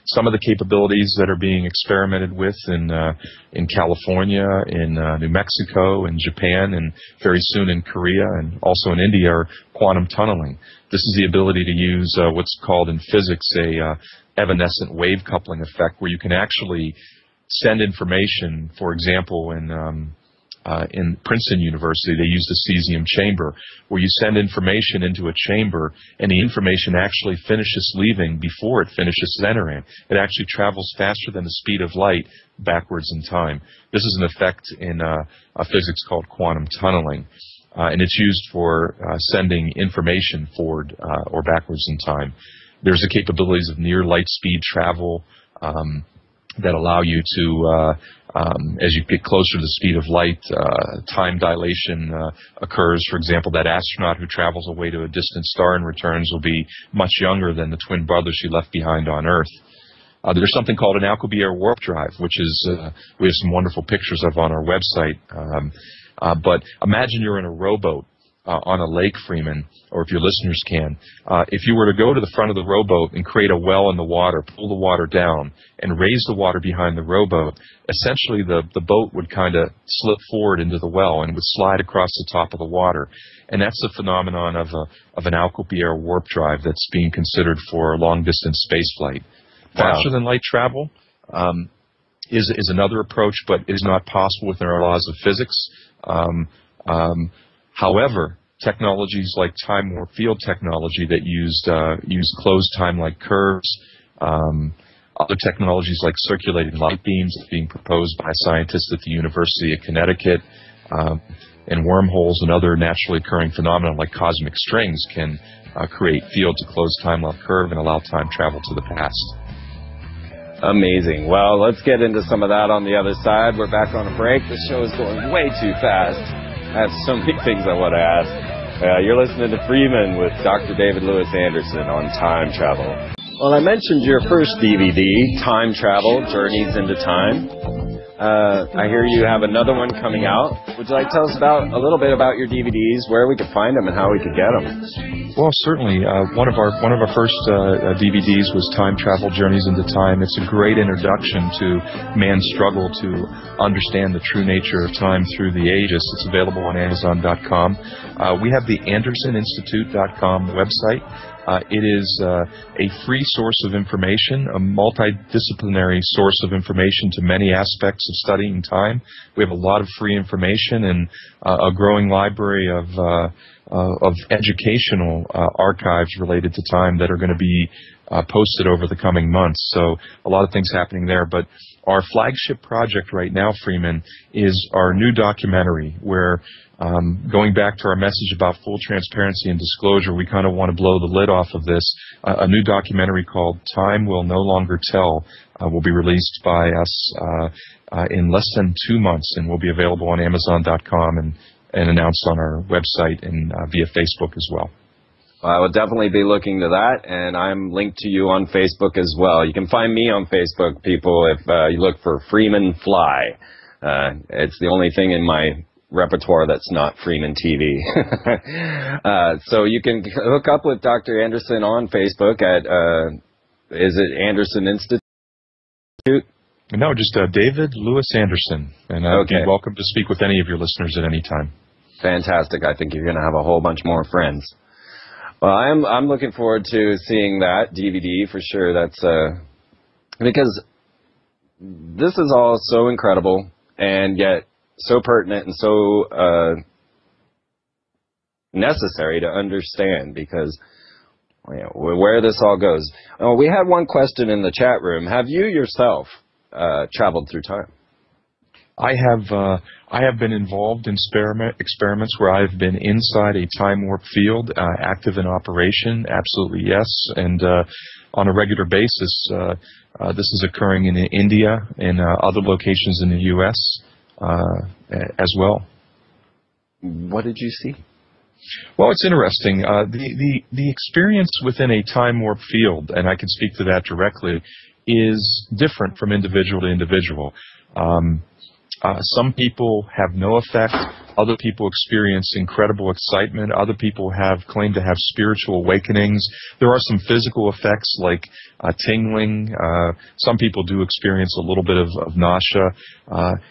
Some of the capabilities that are being experimented with in California, in New Mexico, in Japan, and very soon in Korea, and also in India are quantum tunneling. This is the ability to use what's called in physics a evanescent wave coupling effect, where you can actually send information. For example, in Princeton University, they use the cesium chamber, where you send information into a chamber, and the information actually finishes leaving before it finishes entering. It actually travels faster than the speed of light backwards in time. This is an effect in a physics called quantum tunneling, and it's used for sending information forward or backwards in time. There's the capabilities of near light speed travel that allow you to, as you get closer to the speed of light, time dilation occurs. For example, that astronaut who travels away to a distant star and returns will be much younger than the twin brothers she left behind on Earth. There's something called an Alcubierre warp drive, which is we have some wonderful pictures of on our website. But imagine you're in a rowboat on a lake, Freeman, or if your listeners can. If you were to go to the front of the rowboat and create a well in the water, pull the water down, and raise the water behind the rowboat, essentially the boat would kind of slip forward into the well and would slide across the top of the water. And that's the phenomenon of an Alcubierre warp drive that's being considered for long-distance spaceflight. Faster than light travel is another approach, but is not possible within our laws of physics. However, technologies like time warp field technology that use closed time-like curves, other technologies like circulating light beams being proposed by scientists at the University of Connecticut, and wormholes and other naturally occurring phenomena like cosmic strings can create fields of closed time-like curve and allow time travel to the past. Amazing. Well, let's get into some of that on the other side. We're back on a break. The show is going way too fast. I have so many things I want to ask. You're listening to Freeman with Dr. David Lewis Anderson on time travel. Well, I mentioned your first DVD, Time Travel, Journeys into Time. I hear you have another one coming out. Would you like to tell us a little bit about your DVDs, where we could find them, and how we could get them? Well, certainly. One of our first DVDs was Time Travel, Journeys into Time. It's a great introduction to man's struggle to understand the true nature of time through the ages. It's available on Amazon.com. We have the AndersonInstitute.com website. It is a free source of information, a multidisciplinary source of information to many aspects of studying time. We have a lot of free information and a growing library of educational archives related to time that are going to be posted over the coming months. So a lot of things happening there. But our flagship project right now, Freeman, is our new documentary where, going back to our message about full transparency and disclosure, we kind of want to blow the lid off of this. A new documentary called Time Will No Longer Tell will be released by us in less than 2 months, and will be available on Amazon.com and announced on our website and via Facebook as well. I will definitely be looking to that, and I'm linked to you on Facebook as well. You can find me on Facebook, people, if you look for Freeman Fly. It's the only thing in my repertoire that's not Freeman TV. So you can hook up with Dr. Anderson on Facebook at, is it Anderson Institute? No, just David Lewis Anderson. And okay. You're welcome to speak with any of your listeners at any time. Fantastic. I think you're going to have a whole bunch more friends. Well, I'm looking forward to seeing that DVD for sure. That's because this is all so incredible and yet so pertinent and so necessary to understand, because where this all goes. We had one question in the chat room. Have you yourself traveled through time? I have been involved in experiments where I've been inside a time warp field, active in operation. Absolutely, yes. And on a regular basis, this is occurring in India and other locations in the U.S. As well. What did you see? Well, it's interesting. The experience within a time warp field, and I can speak to that directly, is different from individual to individual. Some people have no effect. Other people experience incredible excitement. Other people claim to have spiritual awakenings. There are some physical effects like tingling. Some people do experience a little bit of nausea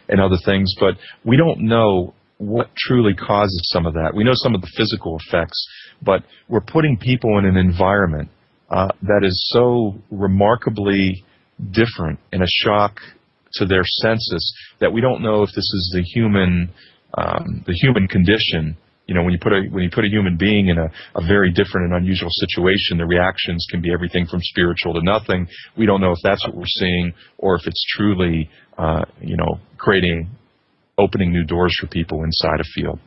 and other things, but we don't know what truly causes some of that. We know some of the physical effects, but we're putting people in an environment that is so remarkably different and a shock to their senses that we don't know if this is the human condition. You know, when you put a human being in a very different and unusual situation, the reactions can be everything from spiritual to nothing. We don't know if that's what we're seeing or if it's truly, opening new doors for people inside a field.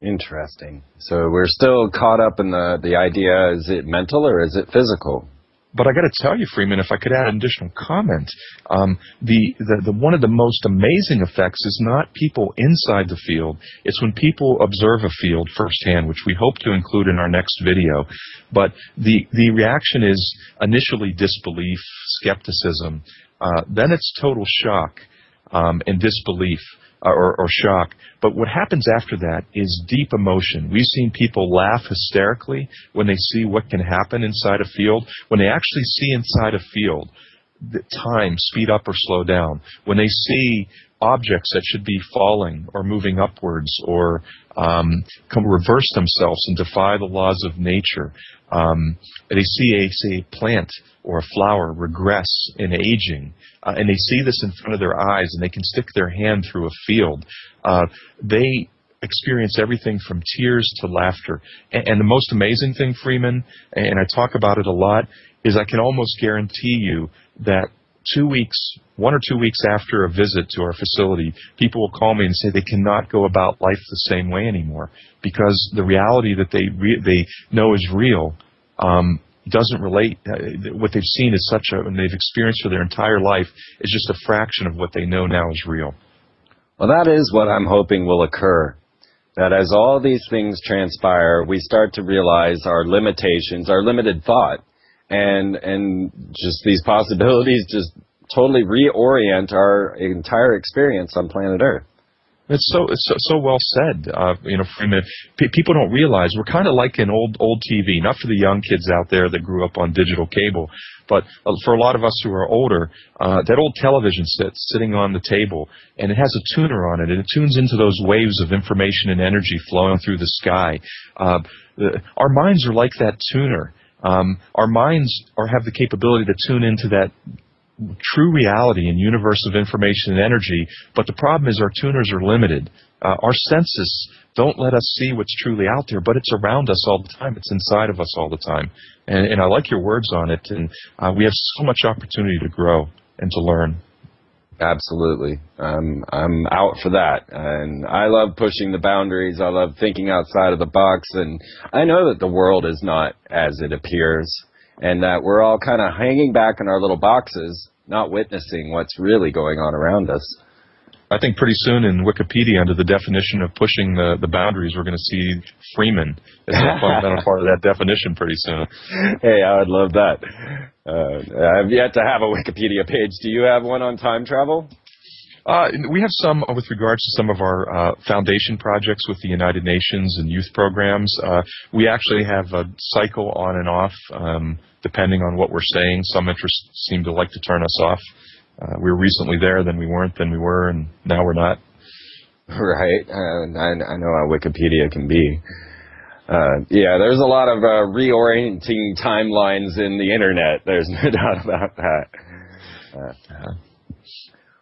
Interesting. So we're still caught up in the idea, is it mental or is it physical? But I got to tell you, Freeman, if I could add an additional comment, the one of the most amazing effects is not people inside the field. It's when people observe a field firsthand, which we hope to include in our next video. But the reaction is initially disbelief, skepticism. Then it's total shock and disbelief. Or shock. But what happens after that is deep emotion. We've seen people laugh hysterically when they see what can happen inside a field. When they actually see inside a field, the time speed up or slow down. When they see objects that should be falling or moving upwards or reverse themselves and defy the laws of nature. They see a plant or a flower regress in aging, and they see this in front of their eyes, and they can stick their hand through a field. They experience everything from tears to laughter. And the most amazing thing, Freeman, and I talk about it a lot, is I can almost guarantee you that 1 or 2 weeks after a visit to our facility, people will call me and say they cannot go about life the same way anymore because the reality that they know is real doesn't relate. What they've seen is and they've experienced for their entire life is just a fraction of what they know now is real. Well, that is what I'm hoping will occur. that as all these things transpire, we start to realize our limitations, our limited thought, and just these possibilities just totally reorient our entire experience on planet Earth. It's so well said, Freeman. People don't realize we're kind of like an old TV. Not for the young kids out there that grew up on digital cable, but for a lot of us who are older, that old television set sitting on the table, and it has a tuner on it, and it tunes into those waves of information and energy flowing through the sky. Our minds are like that tuner. Our minds have the capability to tune into that true reality and universe of information and energy, but the problem is our tuners are limited. Our senses don't let us see what's truly out there, but it's around us all the time. It's inside of us all the time. And I like your words on it, and we have so much opportunity to grow and to learn. Absolutely. I'm out for that. And I love pushing the boundaries. I love thinking outside of the box. And I know that the world is not as it appears, and that we're all kind of hanging back in our little boxes, not witnessing what's really going on around us. I think pretty soon in Wikipedia, under the definition of pushing the boundaries, we're going to see Freeman as a fundamental part of that definition pretty soon. Hey, I would love that. I've yet to have a Wikipedia page. Do you have one on time travel? We have some with regards to some of our foundation projects with the United Nations and youth programs. We actually have a cycle on and off, depending on what we're saying. Some interests seem to like to turn us off. We were recently there, then we weren't, then we were, and now we're not. Right. I know how Wikipedia can be. Yeah, there's a lot of reorienting timelines in the Internet. There's no doubt about that.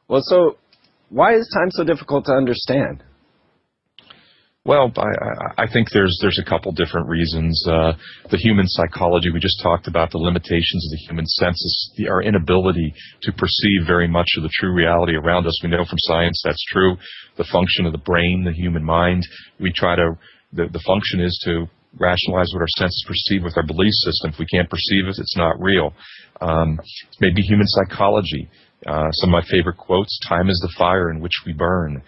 Well, so why is time so difficult to understand? Well, I think there's a couple different reasons. The human psychology, we just talked about the limitations of the human senses, our inability to perceive very much of the true reality around us. We know from science that's true. The function of the brain, the human mind, the function is to rationalize what our senses perceive with our belief system. If we can't perceive it, it's not real. Maybe human psychology. Some of my favorite quotes: "Time is the fire in which we burn."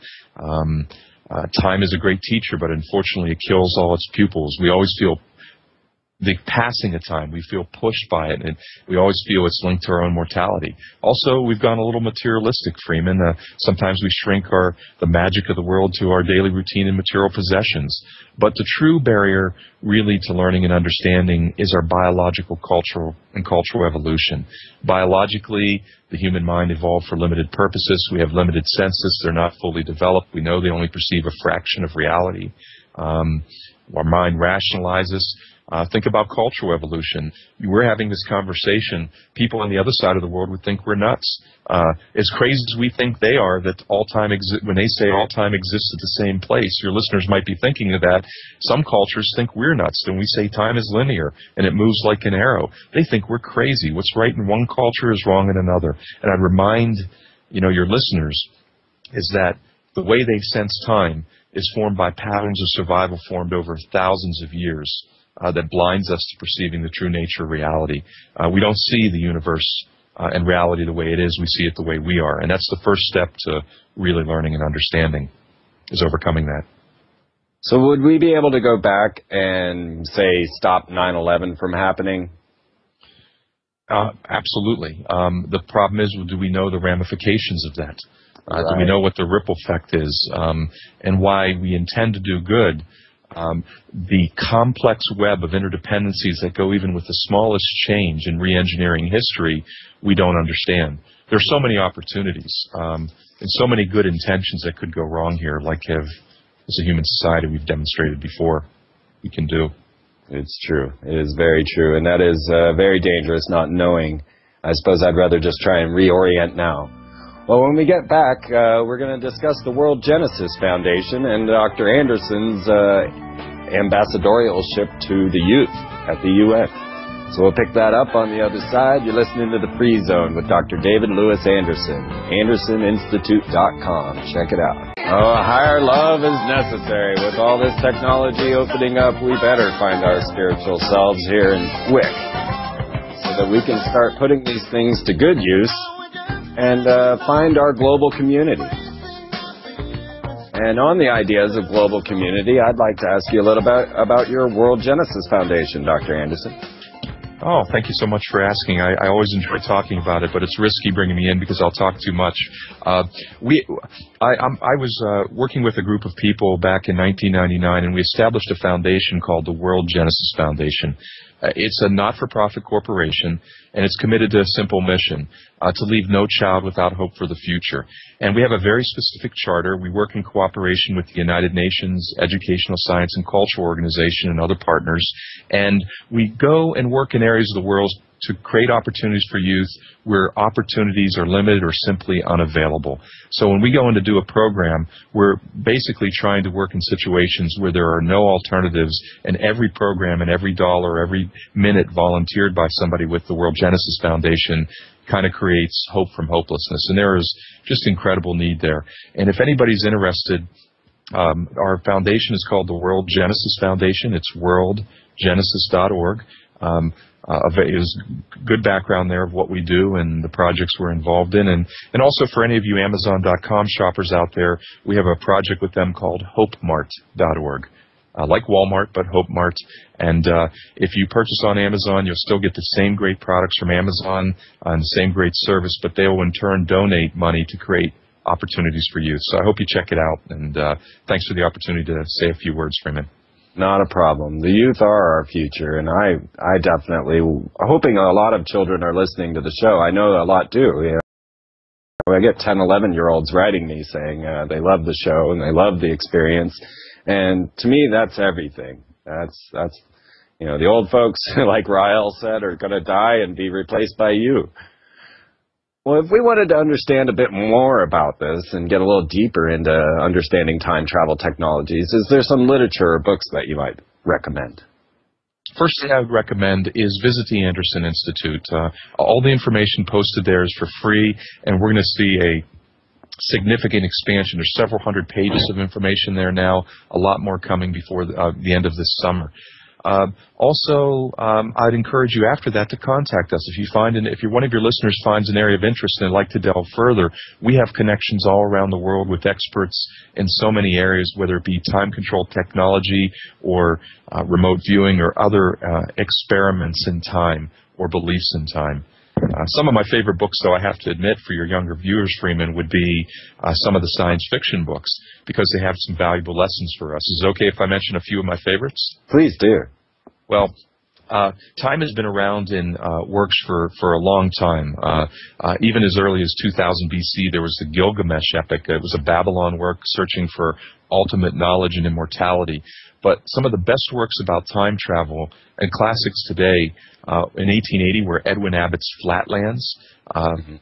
Time is a great teacher, but unfortunately it kills all its pupils. We always feel the passing of time. We feel pushed by it, and we always feel it's linked to our own mortality. Also, we've gone a little materialistic, Freeman. Sometimes we shrink the magic of the world to our daily routine and material possessions. But the true barrier really to learning and understanding is our biological, cultural evolution. Biologically, the human mind evolved for limited purposes. We have limited senses. They're not fully developed. We know they only perceive a fraction of reality. Our mind rationalizes. Think about cultural evolution. We're having this conversation. People on the other side of the world would think we're nuts. As crazy as we think they are, that all time when they say all time exists at the same place, your listeners might be thinking of that. Some cultures think we're nuts when we say time is linear and it moves like an arrow. They think we're crazy. What's right in one culture is wrong in another. And I'd remind your listeners is that the way they sense time is formed by patterns of survival formed over thousands of years. That blinds us to perceiving the true nature of reality. We don't see the universe and reality the way it is. We see it the way we are. And that's the first step to really learning and understanding, is overcoming that. So would we be able to go back and, say, stop 9/11 from happening? Absolutely. The problem is, do we know the ramifications of that? Right. Do we know what the ripple effect is, and why we intend to do good? The complex web of interdependencies that go even with the smallest change in re-engineering history, we don't understand. There are so many opportunities and so many good intentions that could go wrong here, like as a human society we've demonstrated before we can do. It's true. It is very true. And that is very dangerous, not knowing. I suppose I'd rather just try and reorient now. Well, when we get back, we're going to discuss the World Genesis Foundation and Dr. Anderson's ambassadorship to the youth at the UN. So we'll pick that up on the other side. You're listening to The Free Zone with Dr. David Lewis Anderson, AndersonInstitute.com. Check it out. Oh, higher love is necessary. With all this technology opening up, we better find our spiritual selves here and quick, so that we can start putting these things to good use and find our global community. And on the ideas of global community, I'd like to ask you a little bit about your World Genesis Foundation, Dr. Anderson. Oh, thank you so much for asking. I always enjoy talking about it, but it's risky bringing me in because I'll talk too much. I was working with a group of people back in 1999, and we established a foundation called the World Genesis Foundation. It's a not-for-profit corporation, and it's committed to a simple mission, to leave no child without hope for the future. And we have a very specific charter. We work in cooperation with the United Nations Educational, Science, and Cultural Organization and other partners. And we go and work in areas of the world to create opportunities for youth where opportunities are limited or simply unavailable. So when we go in to do a program, we're basically trying to work in situations where there are no alternatives, and every program and every dollar, every minute volunteered by somebody with the World Genesis Foundation kind of creates hope from hopelessness. And there is just incredible need there. And if anybody's interested, our foundation is called the World Genesis Foundation. It's worldgenesis.org. Is good background there of what we do and the projects we're involved in. And also for any of you Amazon.com shoppers out there, we have a project with them called HopeMart.org. Like Walmart, but Hope Mart. And if you purchase on Amazon, you'll still get the same great products from Amazon and the same great service, but they will in turn donate money to create opportunities for youth. So I hope you check it out, and thanks for the opportunity to say a few words, Freeman. Not a problem. The youth are our future, and I definitely, hoping a lot of children are listening to the show. I know a lot do. You know, I get 10, 11-year-olds writing me saying they love the show and they love the experience. And to me, that's everything. That's you know, the old folks, like Rael said, are going to die and be replaced by you. Well, if we wanted to understand a bit more about this and get a little deeper into understanding time travel technologies, is there some literature or books that you might recommend? First thing I would recommend is visit the Anderson Institute. All the information posted there is for free, and we're going to see a significant expansion. There's several hundred pages of information there now, a lot more coming before the end of this summer. Also, I'd encourage you after that to contact us. If one of your listeners finds an area of interest and would like to delve further, we have connections all around the world with experts in so many areas, whether it be time-controlled technology or remote viewing or other experiments in time or beliefs in time. Some of my favorite books, though, I have to admit, for your younger viewers, Freeman, would be some of the science fiction books, because they have some valuable lessons for us. Is it okay if I mention a few of my favorites? Please do. Well, time has been around in works for a long time. Even as early as 2000 BC, there was the Gilgamesh epic. It was a Babylon work searching for ultimate knowledge and immortality. But some of the best works about time travel and classics today, in 1880 were Edwin Abbott's Flatlands,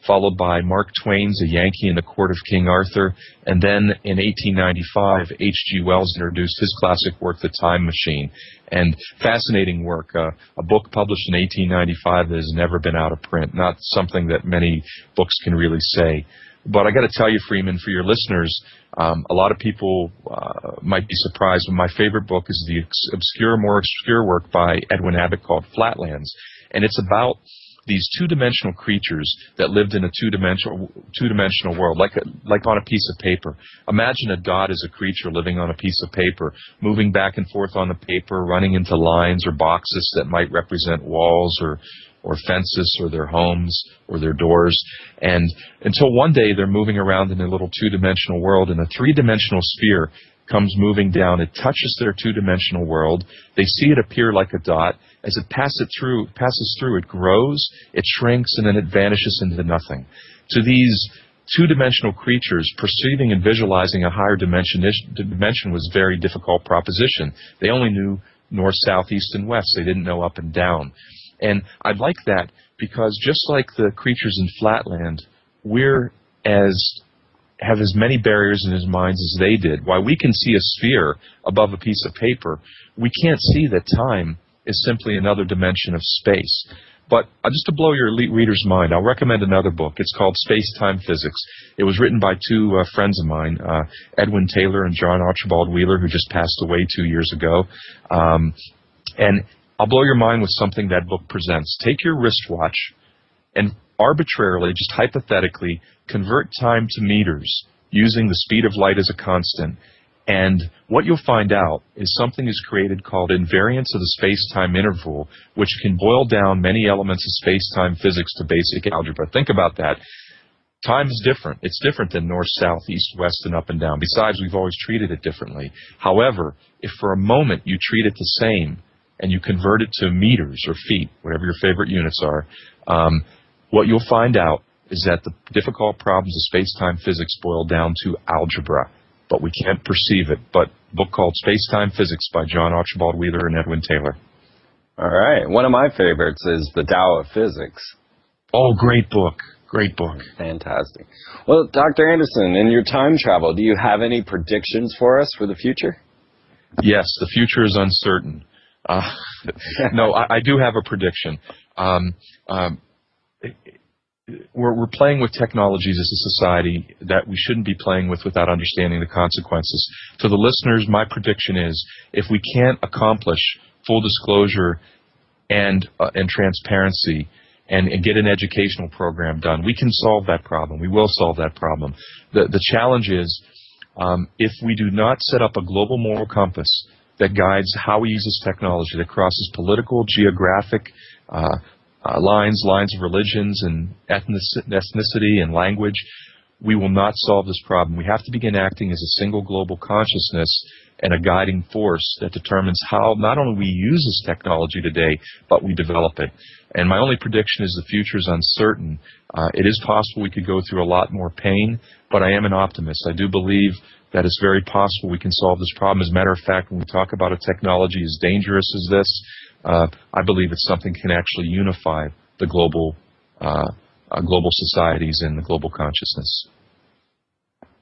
followed by Mark Twain's A Yankee in the Court of King Arthur, and then in 1895, H.G. Wells introduced his classic work, The Time Machine. And fascinating work, a book published in 1895 that has never been out of print, not something that many books can really say. But I got to tell you, Freeman, for your listeners, a lot of people might be surprised, but my favorite book is the more obscure work by Edwin Abbott called Flatlands. And it's about these two-dimensional creatures that lived in a two-dimensional world, like on a piece of paper. Imagine a dot as a creature living on a piece of paper, moving back and forth on the paper, running into lines or boxes that might represent walls or fences or their homes or their doors. And until one day they're moving around in a little two-dimensional world, and a three-dimensional sphere comes moving down. It touches their two-dimensional world. They see it appear like a dot. As it passes through, it grows, it shrinks, and then it vanishes into nothing. To these two-dimensional creatures, perceiving and visualizing a higher dimension was a very difficult proposition. They only knew north, south, east, and west. They didn't know up and down. And I like that because just like the creatures in Flatland, have as many barriers in his minds as they did. While we can see a sphere above a piece of paper, we can't see that time is simply another dimension of space. But just to blow your reader's mind, I'll recommend another book. It's called Space-Time Physics. It was written by two friends of mine, Edwin Taylor and John Archibald Wheeler, who just passed away 2 years ago. And I'll blow your mind with something that book presents. Take your wristwatch and arbitrarily, just hypothetically, convert time to meters using the speed of light as a constant. And what you'll find out is something is created called invariance of the space-time interval, which can boil down many elements of space-time physics to basic algebra. Think about that. Time is different. It's different than north, south, east, west, and up and down. Besides, we've always treated it differently. However, if for a moment you treat it the same and you convert it to meters or feet, whatever your favorite units are, what you'll find out is that the difficult problems of space-time physics boil down to algebra, but we can't perceive it. But a book called Space-Time Physics by John Archibald Wheeler and Edwin Taylor. All right. One of my favorites is The Tao of Physics. Oh, great book. Great book. Fantastic. Well, Dr. Anderson, in your time travel, do you have any predictions for us for the future? Yes, the future is uncertain. No, I do have a prediction. We're playing with technologies as a society that we shouldn't be playing with without understanding the consequences. To the listeners, my prediction is if we can't accomplish full disclosure and transparency and get an educational program done, we can solve that problem. We will solve that problem. The challenge is if we do not set up a global moral compass that guides how we use this technology, that crosses political, geographic lines of religions and ethnicity and language, we will not solve this problem. We have to begin acting as a single global consciousness and a guiding force that determines how not only we use this technology today, but we develop it. And my only prediction is the future is uncertain. It is possible we could go through a lot more pain, but I am an optimist. I do believe that it's very possible we can solve this problem. As a matter of fact, when we talk about a technology as dangerous as this, I believe it's something that can actually unify the global societies and the global consciousness.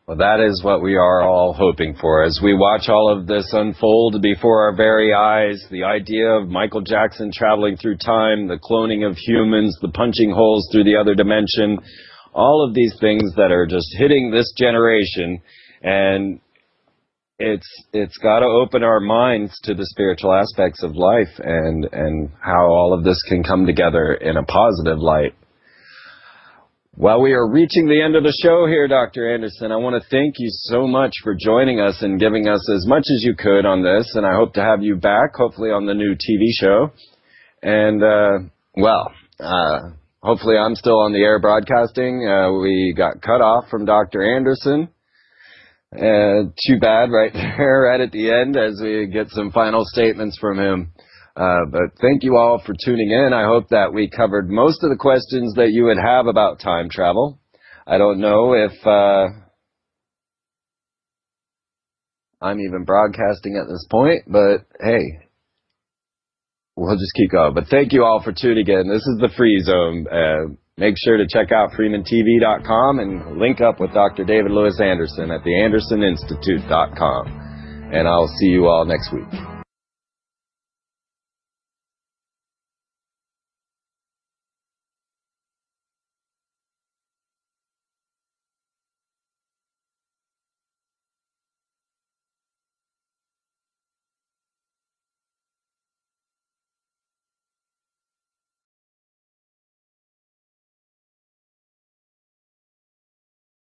Well, that is what we are all hoping for. As we watch all of this unfold before our very eyes, the idea of Michael Jackson traveling through time, the cloning of humans, the punching holes through the other dimension, all of these things that are just hitting this generation, and it's got to open our minds to the spiritual aspects of life and how all of this can come together in a positive light. Well, we are reaching the end of the show here, Dr. Anderson. I want to thank you so much for joining us and giving us as much as you could on this, and I hope to have you back, hopefully on the new TV show. And, hopefully I'm still on the air broadcasting. We got cut off from Dr. Anderson. Too bad right there, right at the end, as we get some final statements from him. But thank you all for tuning in. I hope that we covered most of the questions that you would have about time travel. I don't know if I'm even broadcasting at this point, but hey, we'll just keep going. But thank you all for tuning in. This is the Free Zone. Make sure to check out freemantv.com and link up with Dr. David Lewis Anderson at theandersoninstitute.com. And I'll see you all next week.